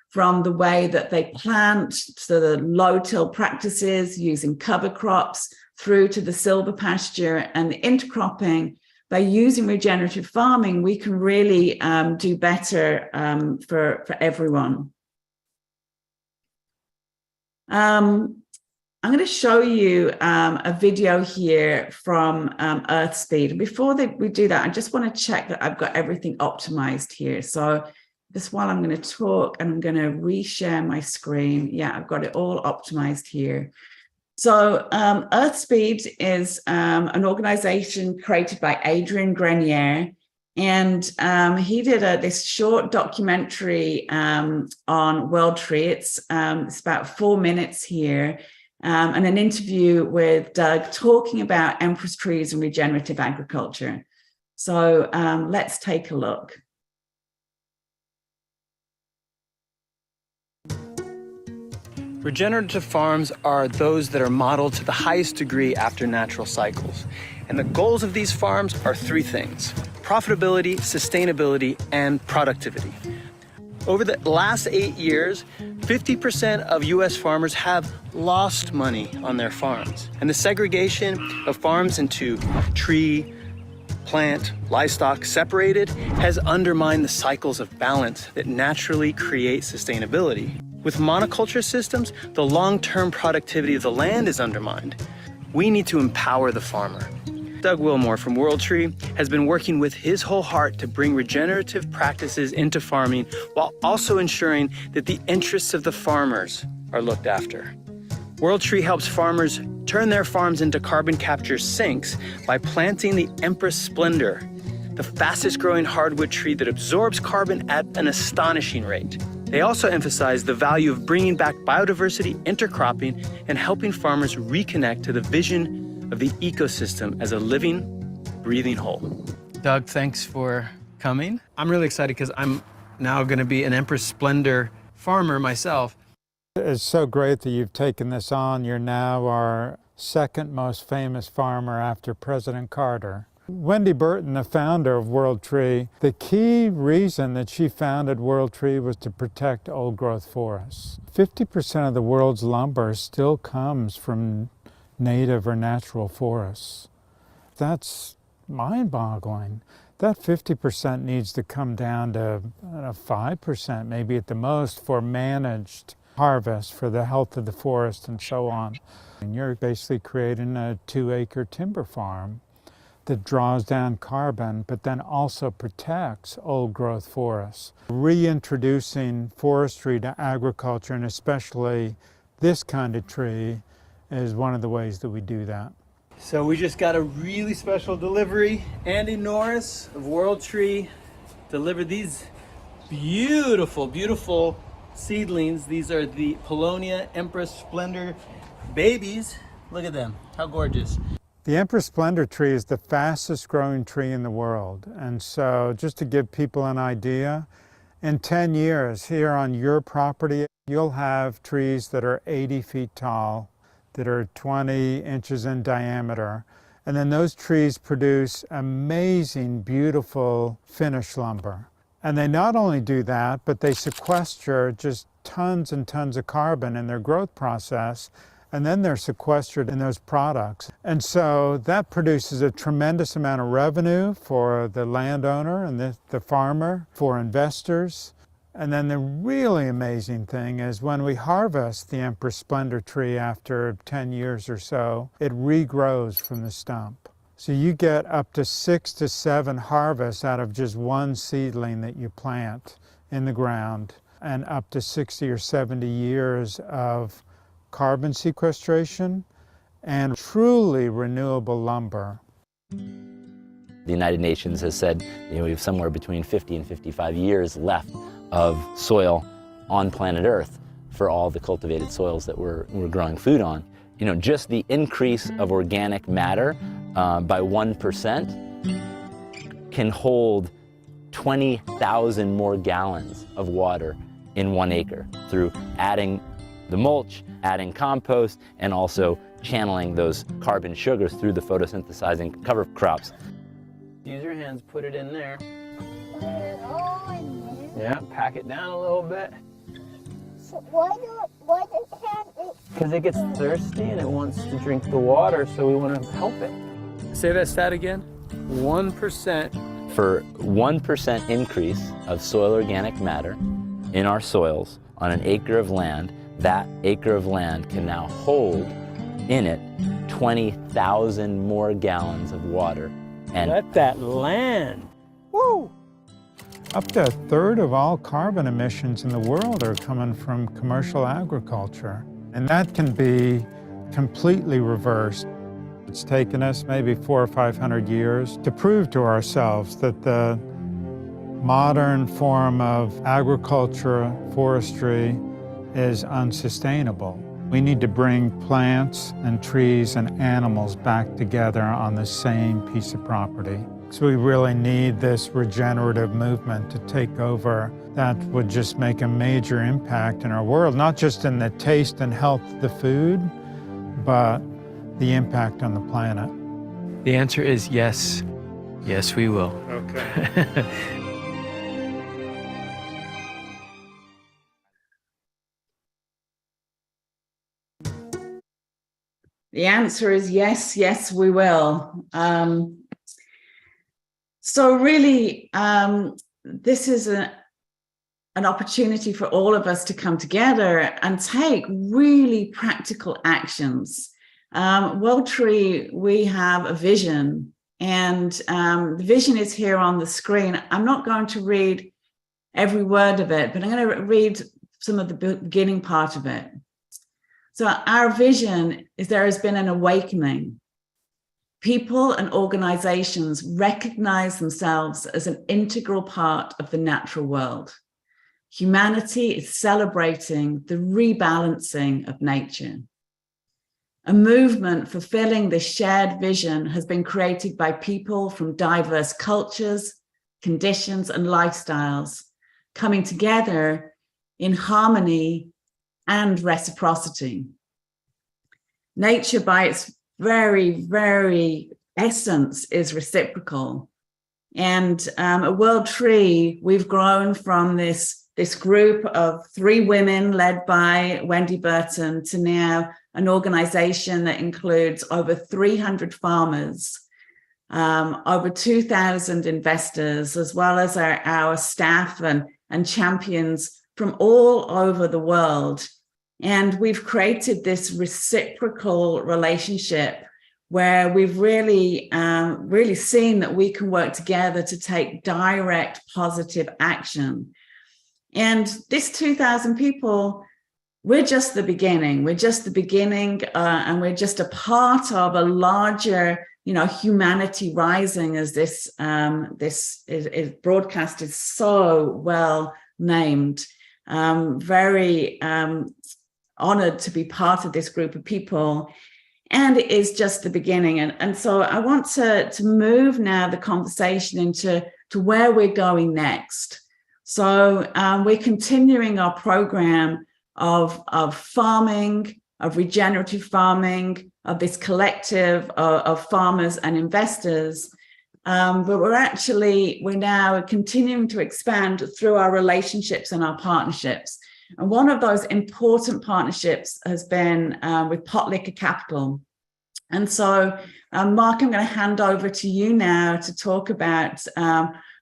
from the way that they plant to the low-till practices using cover crops through to the silver pasture and the intercropping. By using regenerative farming, we can really do better for everyone. I'm going to show you a video here from EarthSpeed. Before we do that, I just want to check that I've got everything optimized here. So just while I'm going to talk, and I'm going to reshare my screen. Yeah, I've got it all optimized here. So EarthSpeed is an organization created by Adrian Grenier, and he did this short documentary on World Tree. It's about 4 minutes here, and an interview with Doug talking about empress trees and regenerative agriculture. So let's take a look. Regenerative farms are those that are modeled to the highest degree after natural cycles. And the goals of these farms are 3 things: profitability, sustainability, and productivity. Over the last 8 years, 50% of US farmers have lost money on their farms. And the segregation of farms into tree, plant, livestock separated has undermined the cycles of balance that naturally create sustainability. With monoculture systems, the long-term productivity of the land is undermined. We need to empower the farmer. Doug Wilmore from World Tree has been working with his whole heart to bring regenerative practices into farming while also ensuring that the interests of the farmers are looked after. World Tree helps farmers turn their farms into carbon capture sinks by planting the Empress Splendor, the fastest growing hardwood tree that absorbs carbon at an astonishing rate. They also emphasize the value of bringing back biodiversity, intercropping, and helping farmers reconnect to the vision of the ecosystem as a living, breathing whole. Doug, thanks for coming. I'm really excited because I'm now going to be an Empress Splendor farmer myself. It's so great that you've taken this on. You're now our second most famous farmer after President Carter. Wendy Burton, the founder of World Tree, the key reason that she founded World Tree was to protect old-growth forests. 50% of the world's lumber still comes from native or natural forests. That's mind-boggling. That 50% needs to come down to 5%, maybe at the most, for managed harvest for the health of the forest and so on. And you're basically creating a 2-acre timber farm that draws down carbon, but then also protects old growth forests. Reintroducing forestry to agriculture, and especially this kind of tree, is one of the ways that we do that. So we just got a really special delivery. Andy Norris of World Tree delivered these beautiful, beautiful seedlings. These are the Paulownia Empress Splendor babies. Look at them, how gorgeous. The Empress Splendor tree is the fastest growing tree in the world. And so just to give people an idea, in 10 years here on your property, you'll have trees that are 80 feet tall, that are 20 inches in diameter. And then those trees produce amazing, beautiful finished lumber. And they not only do that, but they sequester just tons and tons of carbon in their growth process, and then they're sequestered in those products. And so that produces a tremendous amount of revenue for the landowner and the farmer, for investors. And then the really amazing thing is when we harvest the Empress Splendor tree after 10 years or so, it regrows from the stump. So you get up to 6 to 7 harvests out of just one seedling that you plant in the ground, and up to 60 or 70 years of carbon sequestration and truly renewable lumber. The United Nations has said, we have somewhere between 50 and 55 years left of soil on planet Earth for all the cultivated soils that we're growing food on. Just the increase of organic matter by 1% can hold 20,000 more gallons of water in 1 acre through adding the mulch, adding compost, and also channeling those carbon sugars through the photosynthesizing cover crops. Use your hands, put it in there. Yeah, pack it down a little bit. So why does it have it? Because it gets thirsty and it wants to drink the water, so we want to help it. Say that stat again. 1%. For 1% increase of soil organic matter in our soils on an acre of land, that acre of land can now hold in it 20,000 more gallons of water. And let that land. Woo! Up to 1/3 of all carbon emissions in the world are coming from commercial agriculture. And that can be completely reversed. It's taken us maybe 400 or 500 years to prove to ourselves that the modern form of agriculture, forestry, is unsustainable. We need to bring plants and trees and animals back together on the same piece of property. So we really need this regenerative movement to take over. That would just make a major impact in our world, not just in the taste and health of the food, but the impact on the planet. The answer is yes. Yes, we will. Okay. The answer is yes, yes, we will. So really, this is an opportunity for all of us to come together and take really practical actions. World Tree, we have a vision, and the vision is here on the screen. I'm not going to read every word of it, but I'm going to read some of the beginning part of it. So our vision is there has been an awakening. People and organizations recognize themselves as an integral part of the natural world. Humanity is celebrating the rebalancing of nature. A movement fulfilling this shared vision has been created by people from diverse cultures, conditions, and lifestyles coming together in harmony and reciprocity. Nature, by its very, very essence, is reciprocal. And at World Tree, we've grown from this group of 3 women led by Wendy Burton to now an organization that includes over 300 farmers, over 2,000 investors, as well as our staff and champions from all over the world. And we've created this reciprocal relationship where we've really seen that we can work together to take direct positive action. And this 2,000 people, we're just the beginning. We're just the beginning, and we're just a part of a larger, humanity rising, as this is broadcasted so well named. Very honored to be part of this group of people. And it is just the beginning. And so I want to move now the conversation into where we're going next. So we're continuing our program of farming, of regenerative farming, of this collective of farmers and investors. But we're now continuing to expand through our relationships and our partnerships. And one of those important partnerships has been with Pot Liquor Capital. And so, Mark, I'm going to hand over to you now to talk about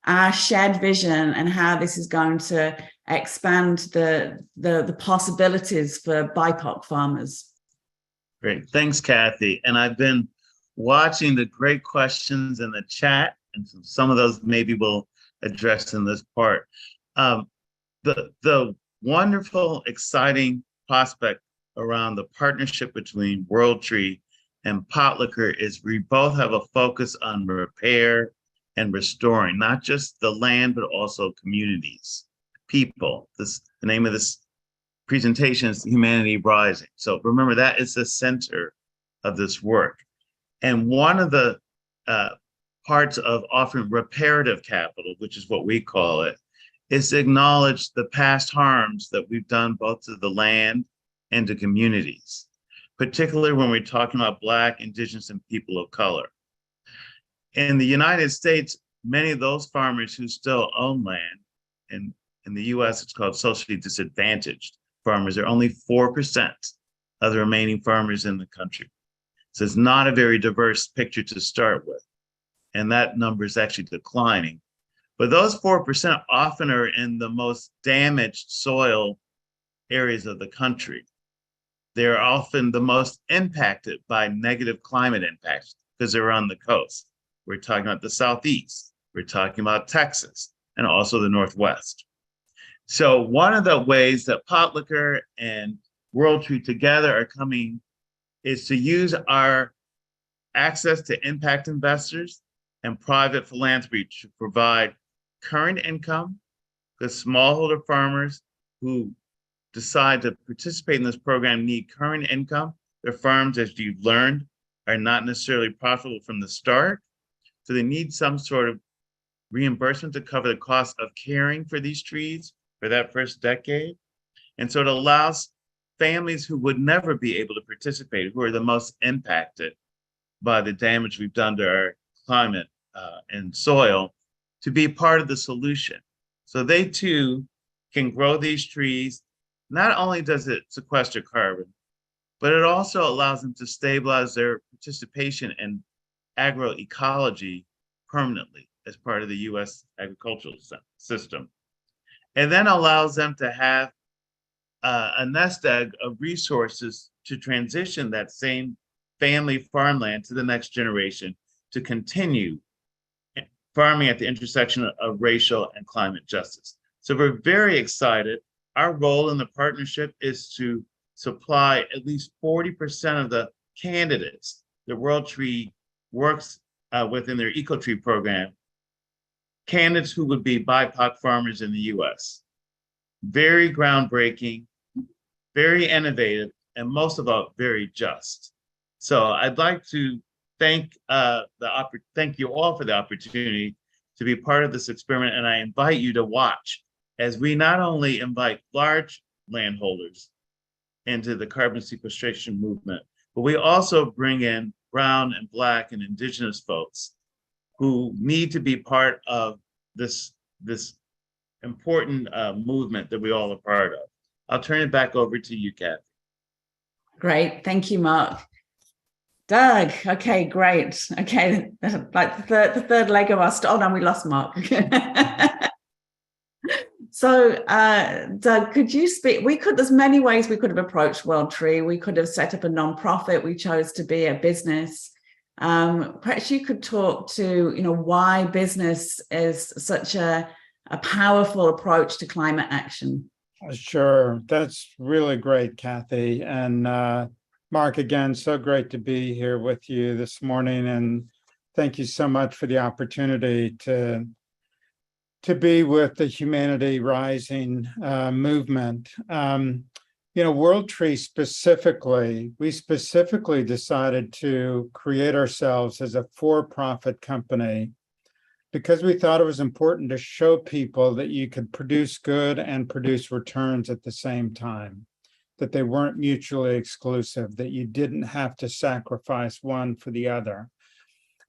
our shared vision and how this is going to expand the possibilities for BIPOC farmers. Great. Thanks, Kathy. And I've been watching the great questions in the chat, and some of those maybe we'll address in this part. The wonderful, exciting prospect around the partnership between World Tree and Pot Liquor is we both have a focus on repair and restoring, not just the land, but also communities, people. The name of this presentation is Humanity Rising. So remember, that is the center of this work. And one of the parts of offering reparative capital, which is what we call it, is to acknowledge the past harms that we've done both to the land and to communities, particularly when we're talking about Black, Indigenous, and people of color. In the United States, many of those farmers who still own land, and in the US, it's called socially disadvantaged farmers, are only 4% of the remaining farmers in the country. So it's not a very diverse picture to start with. And that number is actually declining. But those 4% often are in the most damaged soil areas of the country. They're often the most impacted by negative climate impacts because they're on the coast. We're talking about the Southeast, we're talking about Texas, and also the Northwest. So one of the ways that Pot Liquor and World Tree together are coming is to use our access to impact investors and private philanthropy to provide current income to smallholder farmers who decide to participate in this program need current income. Their farms, as you've learned, are not necessarily profitable from the start. So they need some sort of reimbursement to cover the cost of caring for these trees for that first decade. And so it allows families who would never be able to participate, who are the most impacted by the damage we've done to our climate and soil, to be part of the solution. So they too can grow these trees. Not only does it sequester carbon, but it also allows them to stabilize their participation in agroecology permanently as part of the US agricultural system. And then allows them to have a nest egg of resources to transition that same family farmland to the next generation to continue farming at the intersection of racial and climate justice. So we're very excited. Our role in the partnership is to supply at least 40% of the candidates that World Tree works within their Eco-Tree program, candidates who would be BIPOC farmers in the US. Very groundbreaking, very innovative, and most of all, very just. So I'd like to thank you all for the opportunity to be part of this experiment, and I invite you to watch as we not only invite large landholders into the carbon sequestration movement, but we also bring in Brown and Black and Indigenous folks who need to be part of this important movement that we all are part of. I'll turn it back over to you, Kathy. Great. Thank you, Mark. Doug. Okay, great. Okay, like the third leg of our oh no, we lost Mark. So, Doug, could you speak? There's many ways we could have approached World Tree. We could have set up a nonprofit. We chose to be a business. Perhaps you could talk to, why business is such a powerful approach to climate action. Sure. That's really great, Kathy. And Mark, again, so great to be here with you this morning. And thank you so much for the opportunity to be with the Humanity Rising movement. World Tree we specifically decided to create ourselves as a for-profit company because we thought it was important to show people that you could produce good and produce returns at the same time, that they weren't mutually exclusive, that you didn't have to sacrifice one for the other.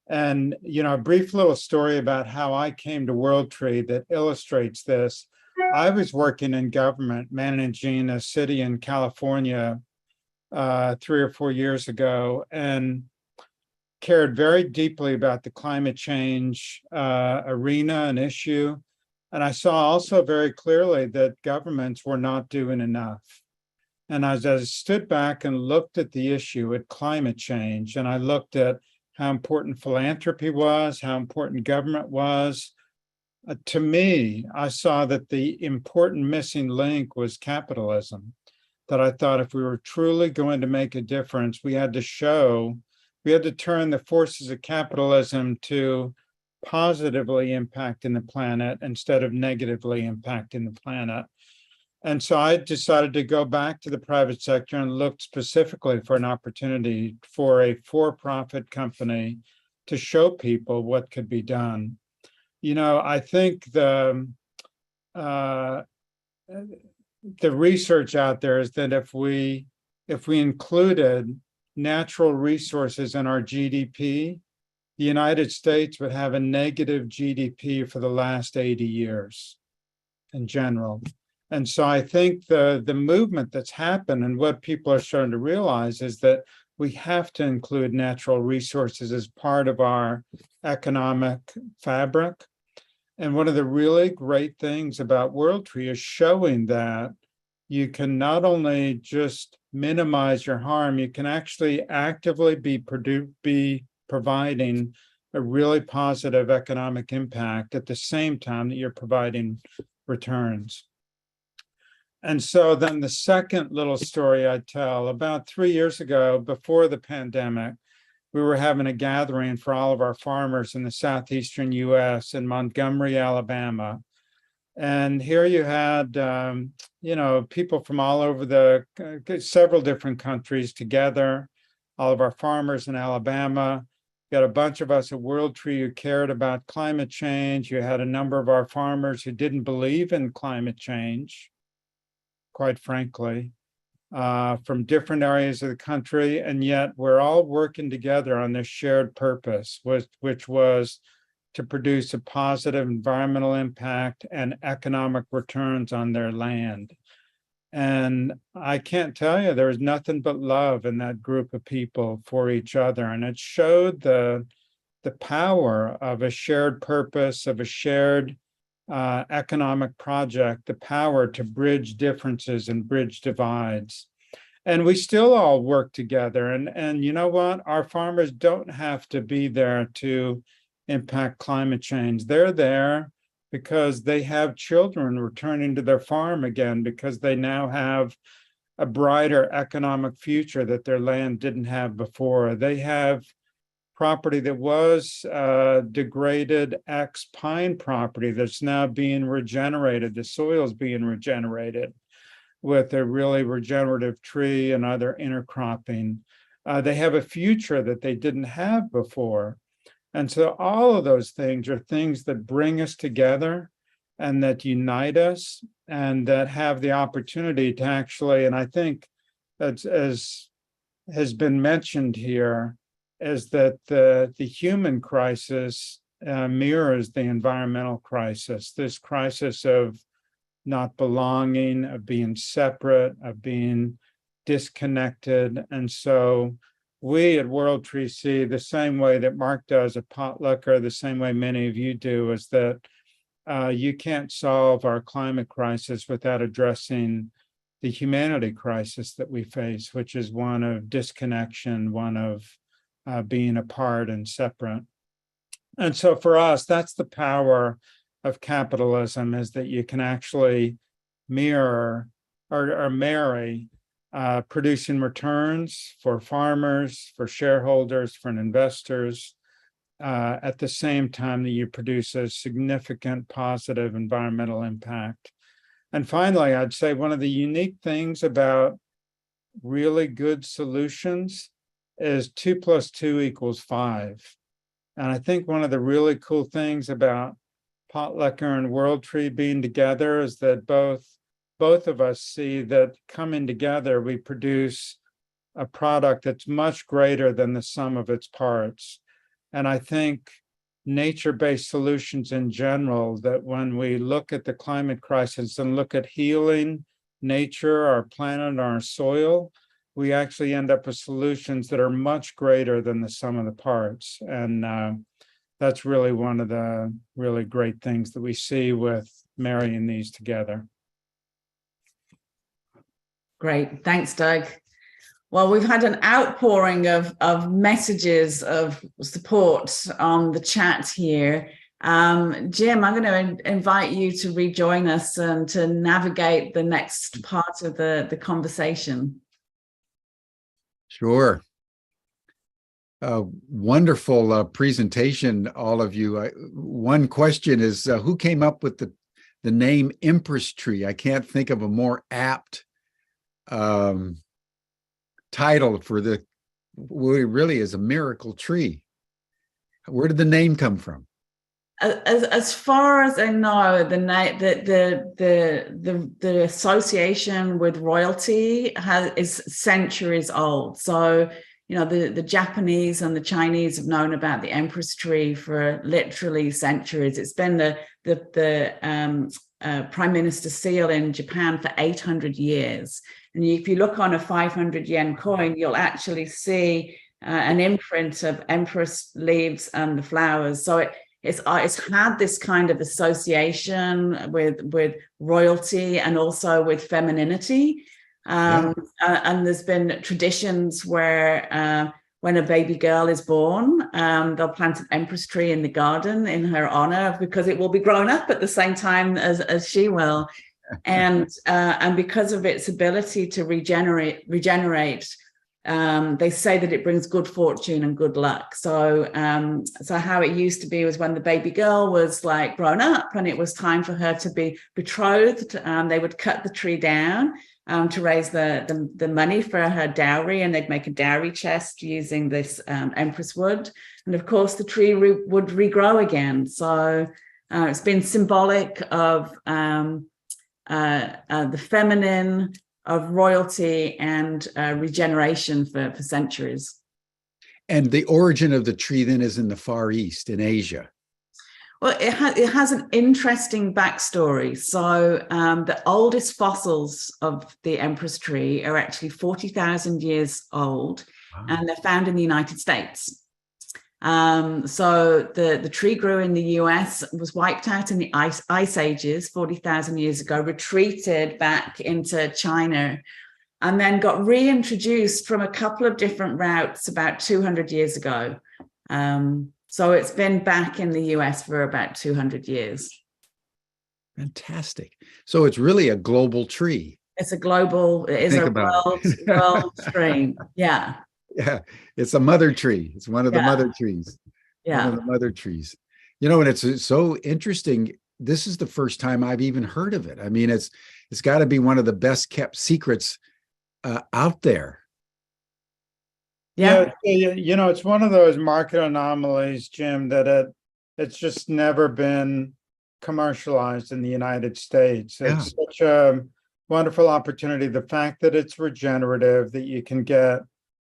And, a brief little story about how I came to World Tree that illustrates this. I was working in government, managing a city in California 3 or 4 years ago, and cared very deeply about the climate change arena and issue. And I saw also very clearly that governments were not doing enough. And as I stood back and looked at the issue at climate change, and I looked at how important philanthropy was, how important government was, to me, I saw that the important missing link was capitalism. That I thought if we were truly going to make a difference, we had to turn the forces of capitalism to positively impacting the planet instead of negatively impacting the planet. And so I decided to go back to the private sector and look specifically for an opportunity for a for-profit company to show people what could be done. I think the research out there is that if we included natural resources in our GDP, the United States would have a negative GDP for the last 80 years in general. And so I think the movement that's happened and what people are starting to realize is that we have to include natural resources as part of our economic fabric. And one of the really great things about World Tree is showing that you can not only just minimize your harm, you can actually actively be providing a really positive economic impact at the same time that you're providing returns. And so then the second little story I tell, about 3 years ago, before the pandemic, we were having a gathering for all of our farmers in the southeastern US in Montgomery, Alabama. And here you had, people from all over several different countries together, all of our farmers in Alabama. You got a bunch of us at World Tree who cared about climate change. You had a number of our farmers who didn't believe in climate change, quite frankly, from different areas of the country. And yet we're all working together on this shared purpose, which was to produce a positive environmental impact and economic returns on their land. And I can't tell you, there was nothing but love in that group of people for each other. And it showed the power of a shared purpose, of a shared economic project, the power to bridge differences and bridge divides. And we still all work together. And you know what? Our farmers don't have to be there to impact climate change. They're there because they have children returning to their farm again, because they now have a brighter economic future that their land didn't have before. They have property that was degraded ex-pine property that's now being regenerated. The soil's being regenerated with a really regenerative tree and other intercropping. They have a future that they didn't have before. And so all of those things are things that bring us together and that unite us and that have the opportunity to actually, and I think as has been mentioned here, is that the human crisis mirrors the environmental crisis, this crisis of not belonging, of being separate, of being disconnected. And so we at World Tree see the same way that Mark does at Potluck, or the same way many of you do, is that you can't solve our climate crisis without addressing the humanity crisis that we face, which is one of disconnection, one of being apart and separate. And so for us, that's the power of capitalism, is that you can actually mirror or marry producing returns for farmers, for shareholders, for investors, at the same time that you produce a significant positive environmental impact. And finally, I'd say one of the unique things about really good solutions is 2 + 2 = 5. And I think one of the really cool things about Potlucker and World Tree being together is that both of us see that coming together, we produce a product that's much greater than the sum of its parts. And I think nature-based solutions in general, that when we look at the climate crisis and look at healing nature, our planet, our soil, we actually end up with solutions that are much greater than the sum of the parts. And that's really one of the really great things that we see with marrying these together. Great. Thanks, Doug. Well, we've had an outpouring of messages of support on the chat here. Jim, I'm going to invite you to rejoin us and to navigate the next part of the conversation. Sure. Wonderful presentation, all of you. One question is, who came up with the name Empress Tree? I can't think of a more apt title for what really is a miracle tree. Where did the name come from? As far as I know, the association with royalty is centuries old. So, you know, the Japanese and the Chinese have known about the Empress Tree for literally centuries. It's been the Prime Minister seal in Japan for 800 years. And if you look on a 500 yen coin, you'll actually see an imprint of empress leaves and the flowers. So it's had this kind of association with royalty and also with femininity. And there's been traditions where when a baby girl is born, they'll plant an empress tree in the garden in her honor, because it will be grown up at the same time as she will. And because of its ability to regenerate, they say that it brings good fortune and good luck. So how it used to be was when the baby girl was like grown up and it was time for her to be betrothed, they would cut the tree down to raise the money for her dowry, and they'd make a dowry chest using this empress wood. And of course, the tree would regrow again. So it's been symbolic of the feminine, of royalty, and regeneration for centuries. And the origin of the tree then is in the Far East, in Asia. Well, it has an interesting backstory. So the oldest fossils of the Empress tree are actually 40,000 years old, and they're found in the United States. So the tree grew in the US, was wiped out in the ice ages 40,000 years ago, retreated back into China, and then got reintroduced from a couple of different routes about 200 years ago. So it's been back in the US for about 200 years. Fantastic. So it's really a global tree. It is a world tree. Yeah. Yeah, it's a mother tree. It's one of the mother trees. Yeah. One of the mother trees. You know, and it's so interesting. This is the first time I've even heard of it. I mean, it's got to be one of the best kept secrets out there. Yeah. You know, it's one of those market anomalies, Jim, that it's just never been commercialized in the United States. It's such a wonderful opportunity. The fact that it's regenerative, that you can get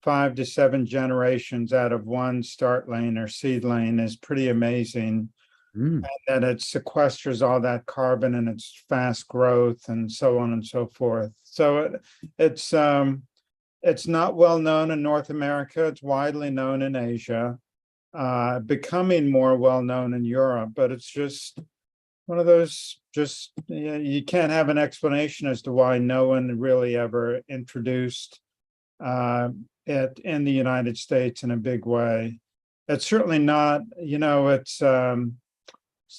5 to 7 generations out of one start lane or seedling, is pretty amazing. And that it sequesters all that carbon in its fast growth and so on and so forth. So it's It's not well known in North America. It's widely known in Asia, becoming more well known in Europe, but it's just one of those, just you can't have an explanation as to why no one really ever introduced it in the United States in a big way. It's certainly not, it's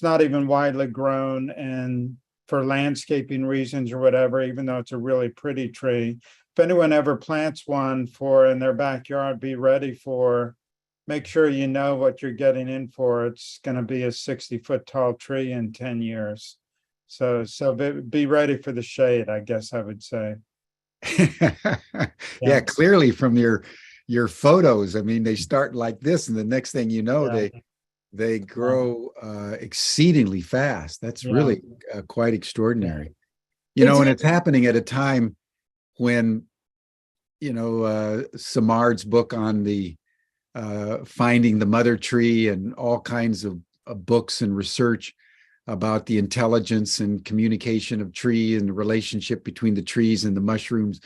not even widely grown and for landscaping reasons or whatever, even though it's a really pretty tree. If anyone ever plants one for in their backyard, be ready for, make sure you know what you're getting in for. It's going to be a 60-foot tall tree in 10 years. So be ready for the shade, I guess I would say. Yeah, clearly from your photos, I mean, they start like this, and the next thing you know, they grow exceedingly fast. That's really quite extraordinary. And it's happening at a time when, Simard's book on the finding the mother tree and all kinds of books and research about the intelligence and communication of tree and the relationship between the trees and the mushrooms.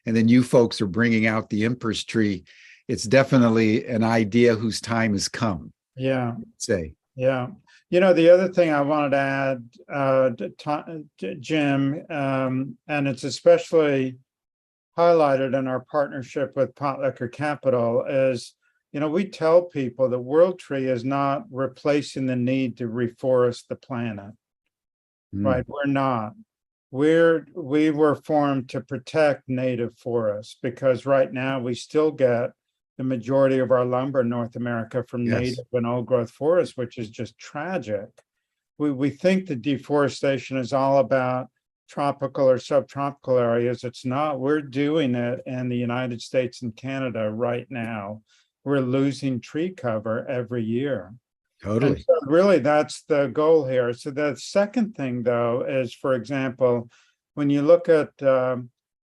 And then you folks are bringing out the empress tree. It's definitely an idea whose time has come. Yeah. Say. Yeah. The other thing I wanted to add, Jim, and it's especially highlighted in our partnership with Pot Liquor Capital, is, we tell people that World Tree is not replacing the need to reforest the planet, right? We're not. We were formed to protect native forests, because right now we still get the majority of our lumber in North America from native and old growth forests, which is just tragic. We think that deforestation is all about tropical or subtropical areas. It's not. We're doing it in the United States and Canada right now. We're losing tree cover every year. Totally. So really, that's the goal here. So the second thing, though, is, for example, when you look at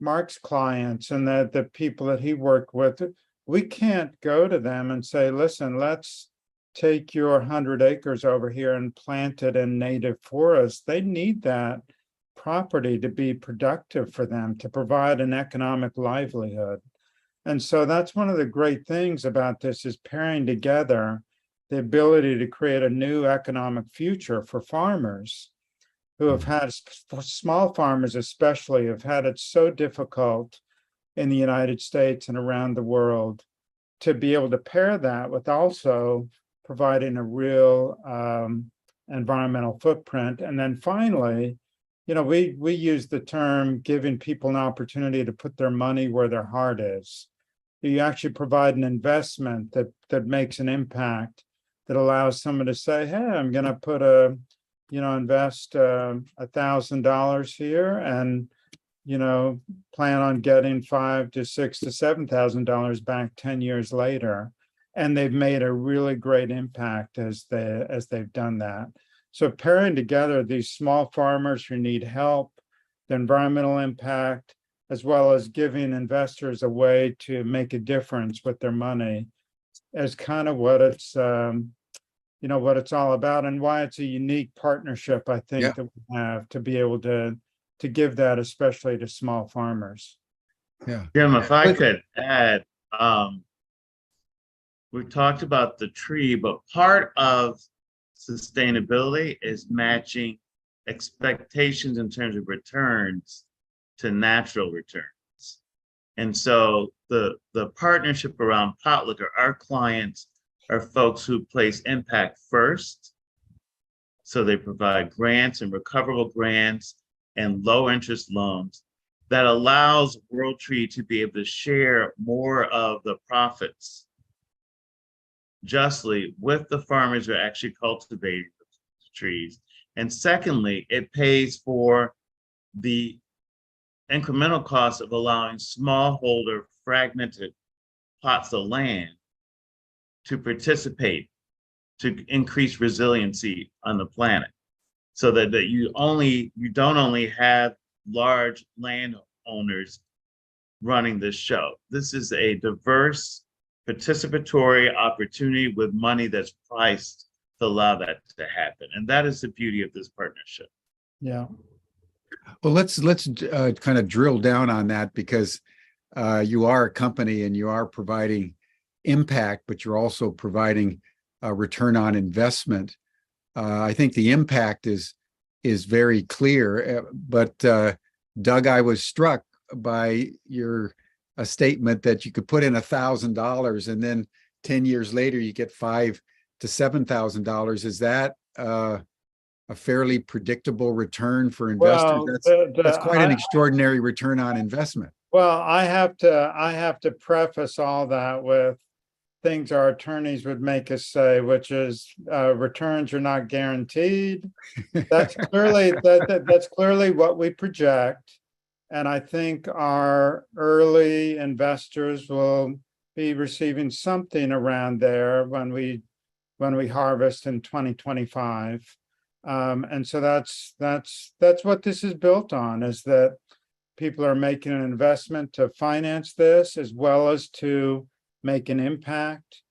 Mark's clients and the people that he worked with, we can't go to them and say, listen, let's take your 100 acres over here and plant it in native forest. They need that property to be productive for them, to provide an economic livelihood. And so that's one of the great things about this, is pairing together the ability to create a new economic future for farmers who have had, small farmers especially, have had it so difficult in the United States and around the world, to be able to pair that with also providing a real environmental footprint. And then finally, we use the term giving people an opportunity to put their money where their heart is. You actually provide an investment that makes an impact, that allows someone to say, hey, I'm going to put invest $1,000 here and, plan on getting $5,000 to $6,000 to $7,000 back 10 years later. And they've made a really great impact as they've done that. So pairing together these small farmers who need help, the environmental impact, as well as giving investors a way to make a difference with their money, is kind of what it's what it's all about, and why it's a unique partnership, I think, that we have to be able to give that, especially to small farmers. Yeah. Jim, if I could add, we talked about the tree, but part of sustainability is matching expectations in terms of returns to natural returns. And so the partnership around Pot Liquor, our clients are folks who place impact first. So they provide grants and recoverable grants and low interest loans that allows World Tree to be able to share more of the profits justly with the farmers who are actually cultivating the trees. And secondly, it pays for the incremental cost of allowing smallholder fragmented plots of land to participate, to increase resiliency on the planet, so that you don't only have large landowners running this show. This is a diverse, participatory opportunity with money that's priced to allow that to happen. And that is the beauty of this partnership. Yeah. Well, let's kind of drill down on that, because you are a company and you are providing impact, but you're also providing a return on investment. I think the impact is very clear. But Doug, I was struck by your a statement that you could put in $1,000 and then 10 years later you get $5,000 to $7,000. Is that a fairly predictable return for investors? Well, that's quite an extraordinary return on investment. Well, I have to preface all that with things our attorneys would make us say, which is returns are not guaranteed. That's clearly what we project. And I think our early investors will be receiving something around there when we harvest in 2025. And so that's what this is built on, is that people are making an investment to finance this as well as to make an impact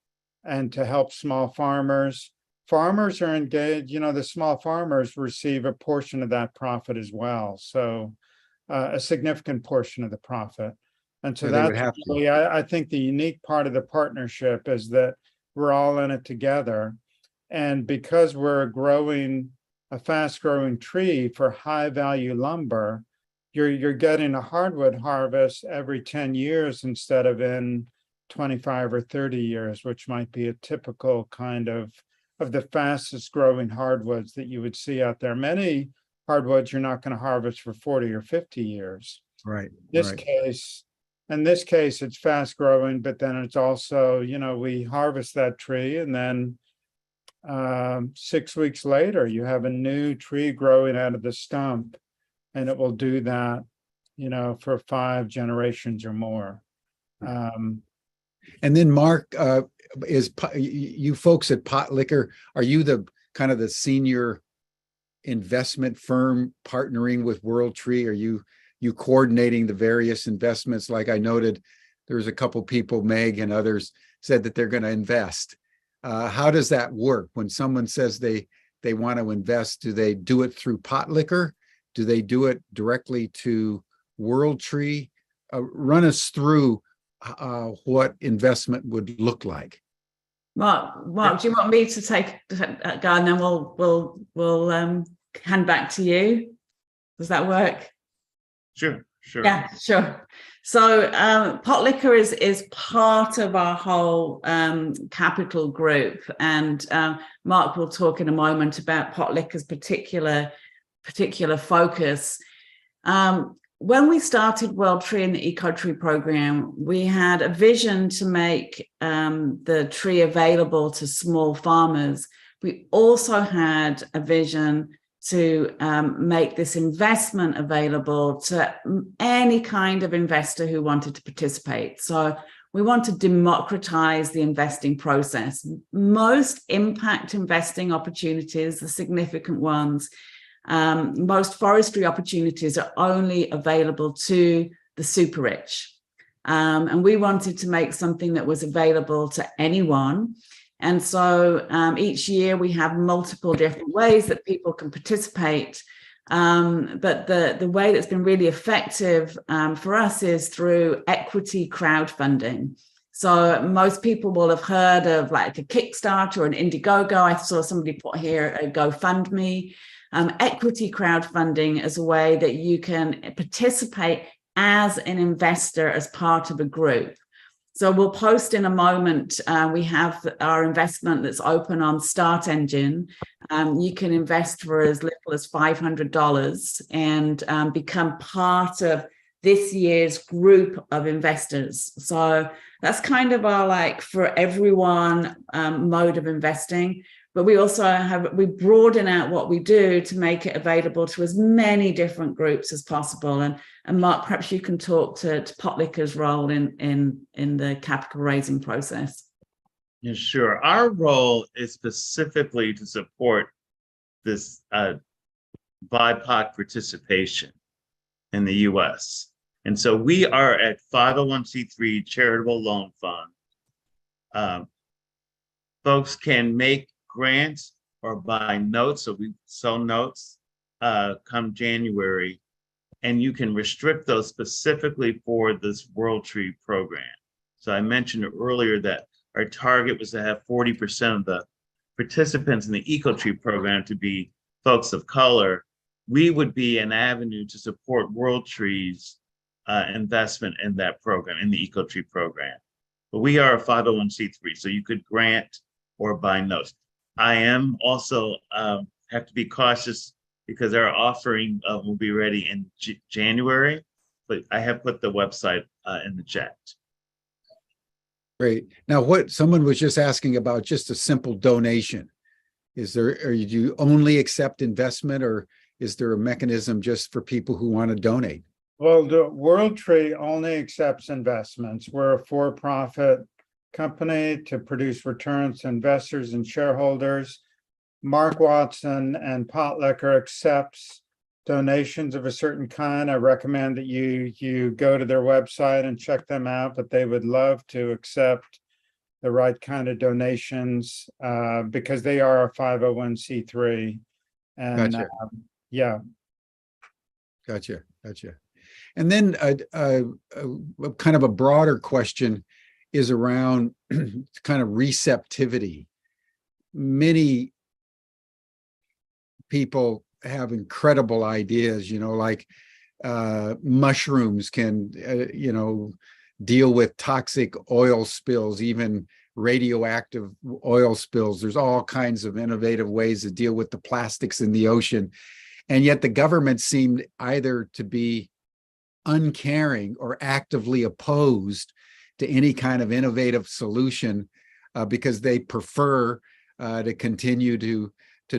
and to help small farmers. Farmers are engaged, the small farmers receive a portion of that profit as well. So a significant portion of the profit. And so that's really, I think the unique part of the partnership is that we're all in it together. And because we're growing a fast growing tree for high value lumber, you're getting a hardwood harvest every 10 years instead of in 25 or 30 years, which might be a typical kind of the fastest growing hardwoods that you would see out there. Many hardwoods you're not going to harvest for 40 or 50 years. Right. In this case, it's fast growing, but then it's also, we harvest that tree and then 6 weeks later, you have a new tree growing out of the stump, and it will do that, for 5 generations or more. And then Mark, you folks at Pot Liquor, are you the kind of the senior investment firm partnering with World Tree? Are you coordinating the various investments? Like I noted, there was a couple people, Meg and others, said that they're going to invest. How does that work? When someone says they want to invest, do they do it through Pot Liquor? Do they do it directly to World Tree? Run us through what investment would look like. Mark, do you want me to take go, and then we'll hand back to you? Does that work? Sure. Yeah, sure. So Pot Liquor is part of our whole capital group, and Mark will talk in a moment about Pot Liquor's particular focus. When we started World Tree and the Eco-Tree program, we had a vision to make the tree available to small farmers. We also had a vision to make this investment available to any kind of investor who wanted to participate. So we want to democratize the investing process. Most impact investing opportunities, the significant ones, most forestry opportunities are only available to the super rich. And we wanted to make something that was available to anyone. And so each year we have multiple different ways that people can participate. But the way that's been really effective for us is through equity crowdfunding. So most people will have heard of like a Kickstarter or an Indiegogo. I saw somebody put here a GoFundMe. Equity crowdfunding is a way that you can participate as an investor as part of a group. So we'll post in a moment. We have our investment that's open on Start Engine. You can invest for as little as $500 and become part of this year's group of investors. So that's kind of our like for everyone mode of investing. But we also we broaden out what we do to make it available to as many different groups as possible. And Mark, perhaps you can talk to Pot Liquor's role in the capital raising process. Yeah, sure. Our role is specifically to support this BIPOC participation in the U.S. And so we are at 501c3 charitable loan fund. Folks can make grants or buy notes. So we sell notes come January. and you can restrict those specifically for this World Tree program. So I mentioned earlier that our target was to have 40% of the participants in the Eco-Tree program to be folks of color. We would be an avenue to support World Tree's investment in that program, in the Eco-Tree program. But we are a 501c3, so you could grant or buy notes. I am also have to be cautious because our offering will be ready in January, but I have put the website in the chat. Great. Now, what someone was just asking about just a simple donation. Is there, or do you only accept investment, or is there a mechanism just for people who want to donate? Well, the World Tree only accepts investments. We're a for-profit company to produce returns to investors and shareholders. Mark Watson and Potlicker accepts donations of a certain kind. I recommend that you go to their website and check them out, but they would love to accept the right kind of donations because they are a 501c3. And Gotcha. Yeah. Gotcha. And then a kind of a broader question is around kind of receptivity. Many people have incredible ideas, like mushrooms can, deal with toxic oil spills, even radioactive oil spills. There's all kinds of innovative ways to deal with the plastics in the ocean. And yet the government seemed either to be uncaring or actively opposed to any kind of innovative solution because they prefer to continue to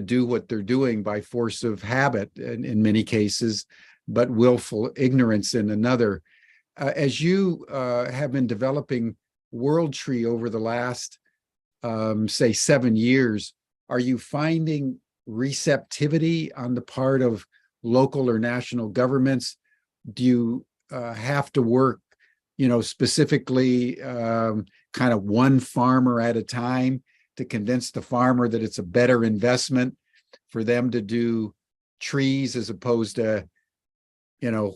do what they're doing by force of habit in many cases, but willful ignorance in another. As you have been developing World Tree over the last, say, 7 years, are you finding receptivity on the part of local or national governments? Do you have to work, specifically kind of one farmer at a time to convince the farmer that it's a better investment for them to do trees as opposed to,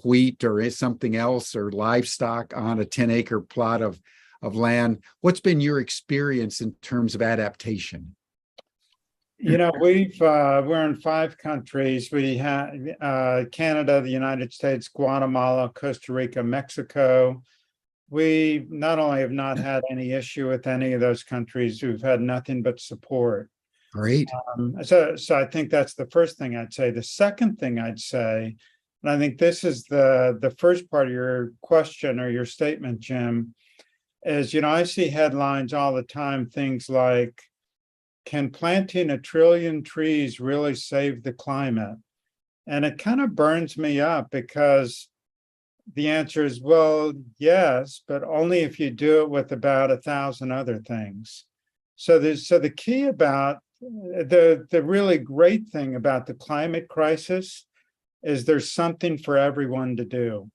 wheat or something else or livestock on a 10-acre plot of land? What's been your experience in terms of adaptation? We're in 5 countries. We have Canada, the United States, Guatemala, Costa Rica, Mexico. We not only have not had any issue with any of those countries, we've had nothing but support. Great. So I think that's the first thing I'd say. The second thing I'd say, and I think this is the first part of your question or your statement, Jim, is, I see headlines all the time, things like, can planting 1 trillion trees really save the climate? And it kind of burns me up because the answer is, well, yes, but only if you do it with about 1,000 other things. So the key about the really great thing about the climate crisis is there's something for everyone to do.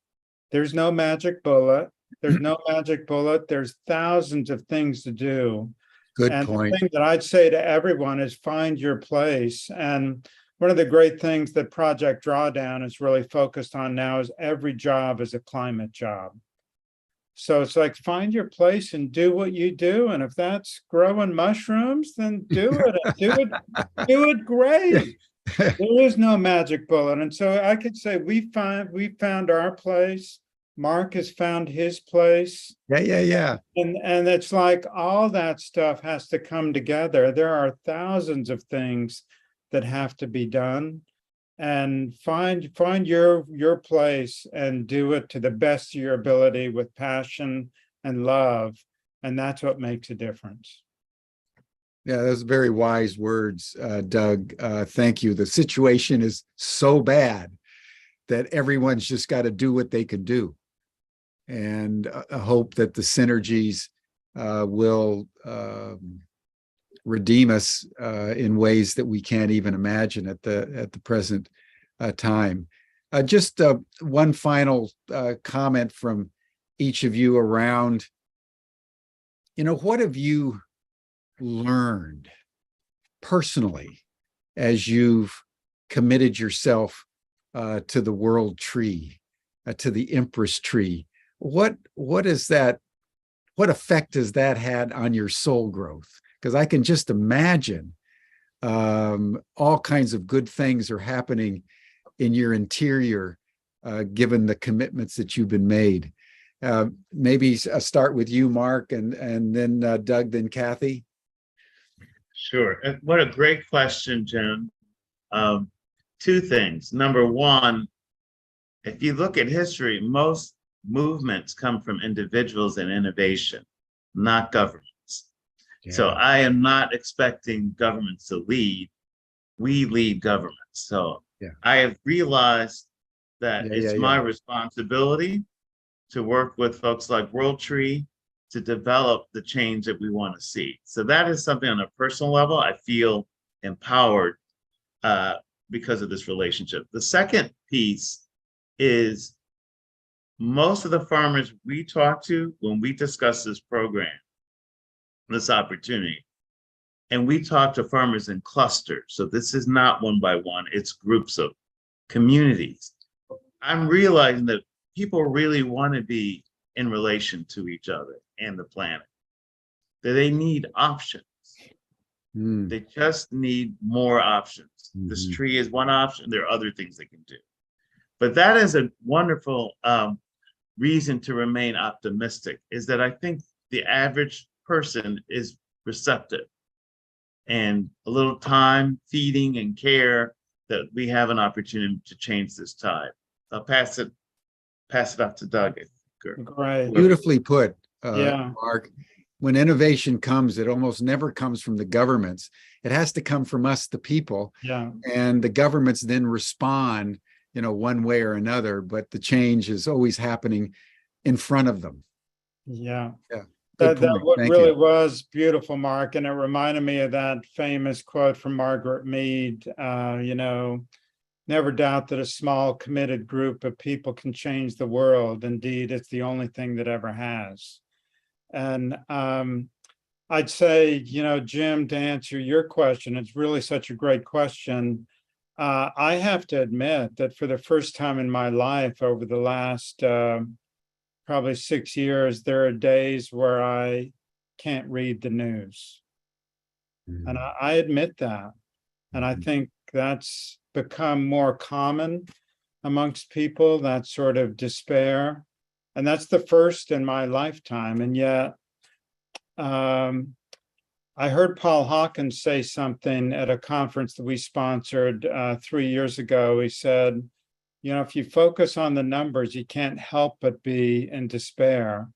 There's no magic bullet. There's thousands of things to do. Good and point. The thing that I'd say to everyone is find your place. And one of the great things that Project Drawdown is really focused on now is every job is a climate job. So it's like, find your place and do what you do. And if that's growing mushrooms, then do it. Do it great. There is no magic bullet. And so I could say we found our place. Mark has found his place. Yeah. And it's like all that stuff has to come together. There are thousands of things that have to be done, and find your place and do it to the best of your ability with passion and love. And that's what makes a difference. Yeah, those are very wise words, Doug. Thank you. The situation is so bad that everyone's just got to do what they can do. And I hope that the synergies will redeem us in ways that we can't even imagine at the present time. Just one final comment from each of you around, what have you learned personally as you've committed yourself to the World Tree? to the Empress tree. What is that? What effect has that had on your soul growth? Because I can just imagine all kinds of good things are happening in your interior, given the commitments that you've been made. Maybe start with you, Mark, and then Doug, then Kathy. Sure. What a great question, Jim. Two things. Number one, if you look at history, most movements come from individuals and innovation, not governments. Yeah. So I am not expecting governments to lead. We lead governments. So yeah. I have realized that it's my responsibility to work with folks like World Tree to develop the change that we want to see. So that is something on a personal level I feel empowered because of this relationship. The second piece is most of the farmers we talk to when we discuss this program, this opportunity, and we talk to farmers in clusters. So this is not one by one, it's groups of communities. I'm realizing that people really want to be in relation to each other and the planet, that they need options. They just need more options. This tree is one option. There are other things they can do. But that is a wonderful reason to remain optimistic, is that I think the average person is receptive, and a little time, feeding, and care, that we have an opportunity to change this tide. I'll pass it off to Doug. Great. Beautifully put, Mark. When innovation comes, it almost never comes from the governments. It has to come from us, the people. Yeah. And the governments then respond, one way or another, but the change is always happening in front of them. Yeah. Yeah. That really was beautiful, Mark. And it reminded me of that famous quote from Margaret Mead, never doubt that a small committed group of people can change the world. Indeed, it's the only thing that ever has. And I'd say, Jim, to answer your question, it's really such a great question. I have to admit that for the first time in my life over the last probably 6 years, there are days where I can't read the news. And I admit that. And I think that's become more common amongst people, that sort of despair. And that's the first in my lifetime. And yet, I heard Paul Hawkins say something at a conference that we sponsored 3 years ago. He said, if you focus on the numbers, you can't help but be in despair.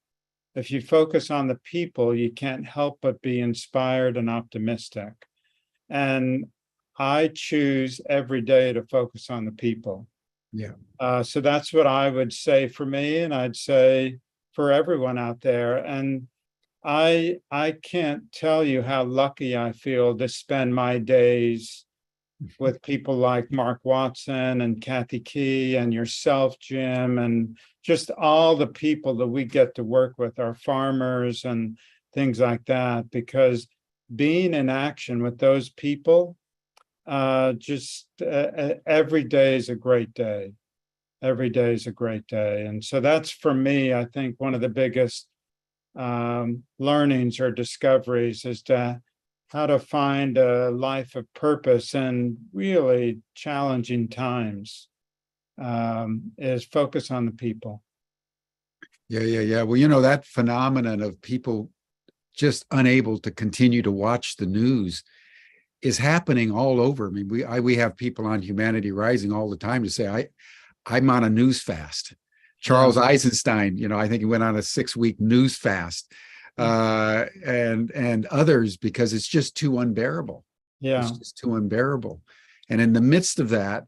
If you focus on the people, you can't help but be inspired and optimistic. And I choose every day to focus on the people. Yeah. So that's what I would say for me, and I'd say for everyone out there. And I can't tell you how lucky I feel to spend my days with people like Mark Watson and Kathy Key and yourself, Jim, and just all the people that we get to work with, our farmers and things like that, because being in action with those people, every day is a great day. Every day is a great day. And so that's, for me, I think one of the biggest learnings or discoveries is to how to find a life of purpose in really challenging times, is focus on the people. Yeah. Well, that phenomenon of people just unable to continue to watch the news is happening all over. I mean, we have people on Humanity Rising all the time to say, I'm on a news fast. Charles Eisenstein, I think he went on a 6-week news fast, and others, because it's just too unbearable. Yeah. It's just too unbearable. And in the midst of that,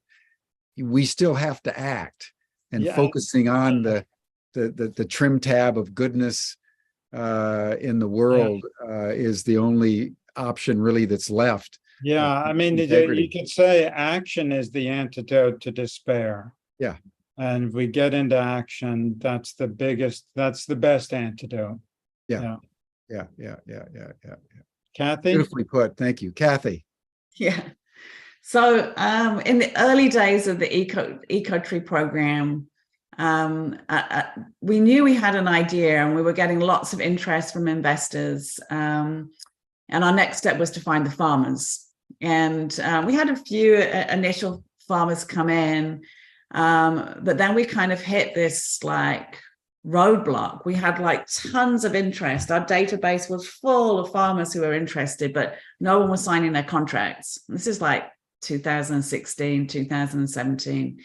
we still have to act, and focusing on the trim tab of goodness in the world is the only option really that's left. Yeah, I mean, you could say action is the antidote to despair. Yeah. And if we get into action, that's the best antidote. Yeah. Kathy? Beautifully put. Thank you. Kathy. Yeah. So in the early days of the Eco-Tree program, we knew we had an idea and we were getting lots of interest from investors. And our next step was to find the farmers. And we had a few initial farmers come in, but then we kind of hit this like roadblock. We had like tons of interest. Our database was full of farmers who were interested, but no one was signing their contracts. This is like 2016, 2017.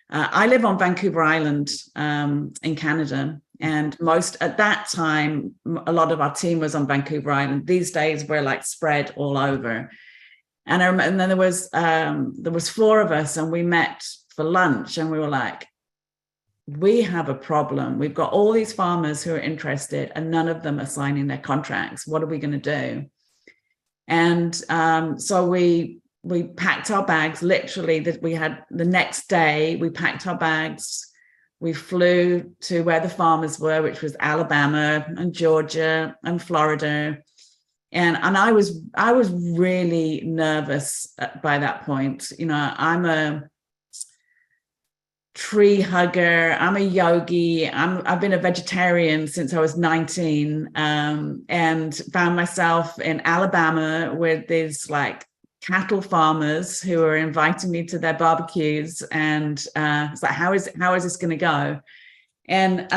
I live on Vancouver Island in Canada, and at that time, a lot of our team was on Vancouver Island. These days, we're like spread all over. And then there was 4 of us, and we met for lunch, and we were like, we have a problem. We've got all these farmers who are interested, and none of them are signing their contracts. What are we going to do? And so we packed our bags. Literally, that we had the next day. We packed our bags. We flew to where the farmers were, which was Alabama and Georgia and Florida. And I was really nervous by that point. You know, I'm a tree hugger. I'm a yogi. I've been a vegetarian since I was 19, and found myself in Alabama with these like cattle farmers who were inviting me to their barbecues, and it's like, how is this going to go? And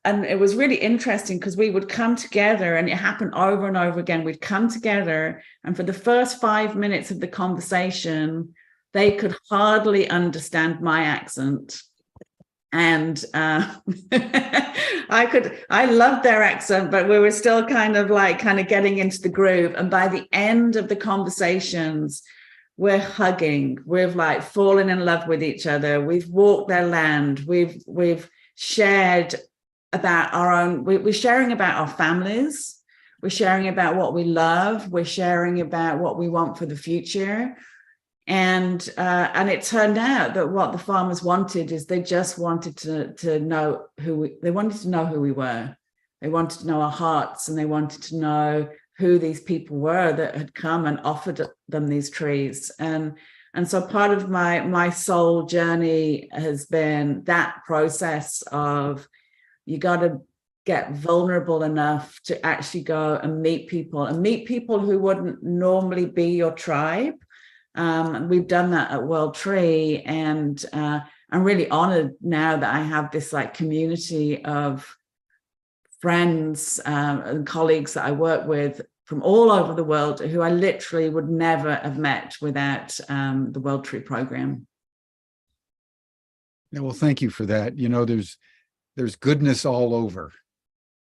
it was really interesting because we would come together, and it happened over and over again. We'd come together, and for the first 5 minutes of the conversation, they could hardly understand my accent. And I loved their accent, but we were still kind of getting into the groove. And by the end of the conversations, we're hugging, we've like fallen in love with each other. We've walked their land. We've shared about our own, we're sharing about our families. We're sharing about what we love. We're sharing about what we want for the future. And it turned out that what the farmers wanted is they just wanted to know who we were. They wanted to know our hearts, and they wanted to know who these people were that had come and offered them these trees. And so part of my soul journey has been that process of, you got to get vulnerable enough to actually go and meet people who wouldn't normally be your tribe. We've done that at World Tree, and I'm really honored now that I have this like community of friends and colleagues that I work with from all over the world who I literally would never have met without the World Tree program. Yeah, well, thank you for that. You know, there's goodness all over.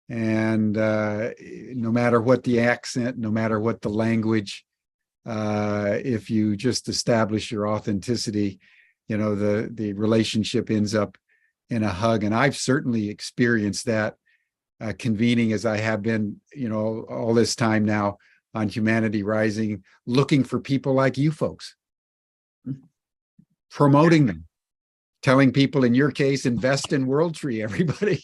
And no matter what the accent, no matter what the language, if you just establish your authenticity, you know, the relationship ends up in a hug. And I've certainly experienced that convening, as I have been, you know, all this time now on Humanity Rising, looking for people like you folks, promoting them, telling people, in your case, invest in World Tree, everybody.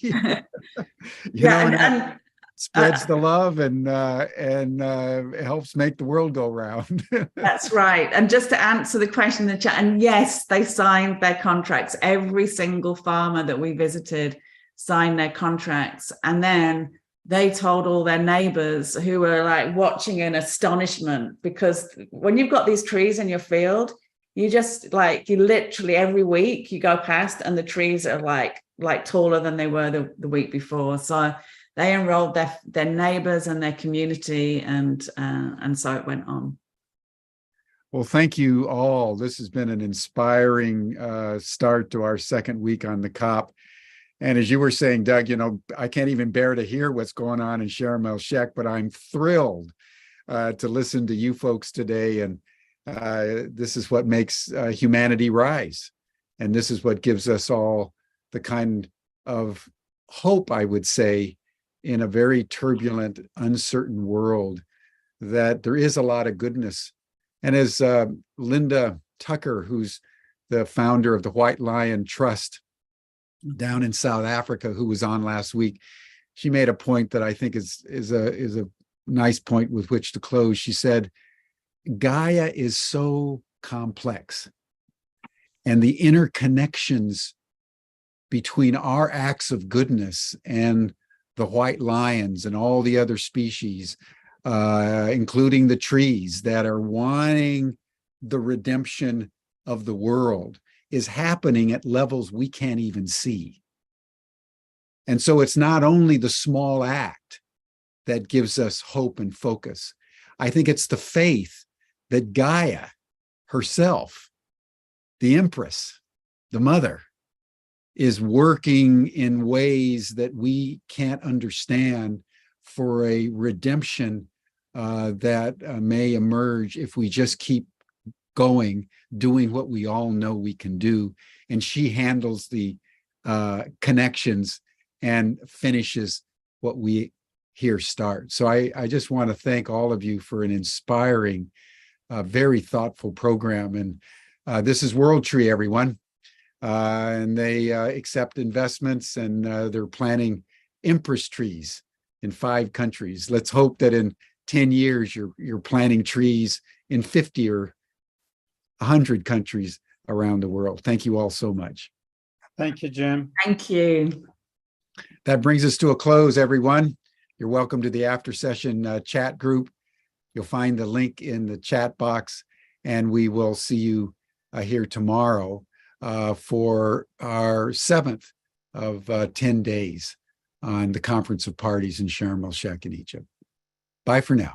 And spreads the love and helps make the world go round. That's right. And just to answer the question in the chat, and yes, they signed their contracts. Every single farmer that we visited signed their contracts. And then they told all their neighbors, who were like watching in astonishment, because when you've got these trees in your field, you literally every week you go past and the trees are like taller than they were the week before. So they enrolled their neighbors and their community, and so it went on. Well, thank you all. This has been an inspiring start to our second week on the COP. And as you were saying, Doug, you know, I can't even bear to hear what's going on in Sharm el-Sheikh, but I'm thrilled to listen to you folks today. And this is what makes humanity rise. And this is what gives us all the kind of hope, I would say, in a very turbulent, uncertain world, that there is a lot of goodness. And as Linda Tucker, who's the founder of the White Lion Trust down in South Africa, who was on last week, she made a point that I think is a nice point with which to close. She said, Gaia is so complex, and the interconnections between our acts of goodness and the white lions and all the other species, including the trees that are wanting the redemption of the world, is happening at levels we can't even see. And so it's not only the small act that gives us hope and focus. I think it's the faith that Gaia herself, the Empress, the mother, is working in ways that we can't understand for a redemption that may emerge if we just keep going, doing what we all know we can do. And she handles the connections and finishes what we here start. So I just want to thank all of you for an inspiring, very thoughtful program. And this is World Tree, everyone. And they accept investments, and they're planting Empress trees in 5 countries. Let's hope that in 10 years you're planting trees in 50 or 100 countries around the world. Thank you all so much. Thank you, Jim. Thank you. That brings us to a close, everyone. You're welcome to the after session chat group. You'll find the link in the chat box, and we will see you here tomorrow for our 7th of 10 days on the Conference of Parties in Sharm el Sheikh in Egypt. Bye for now.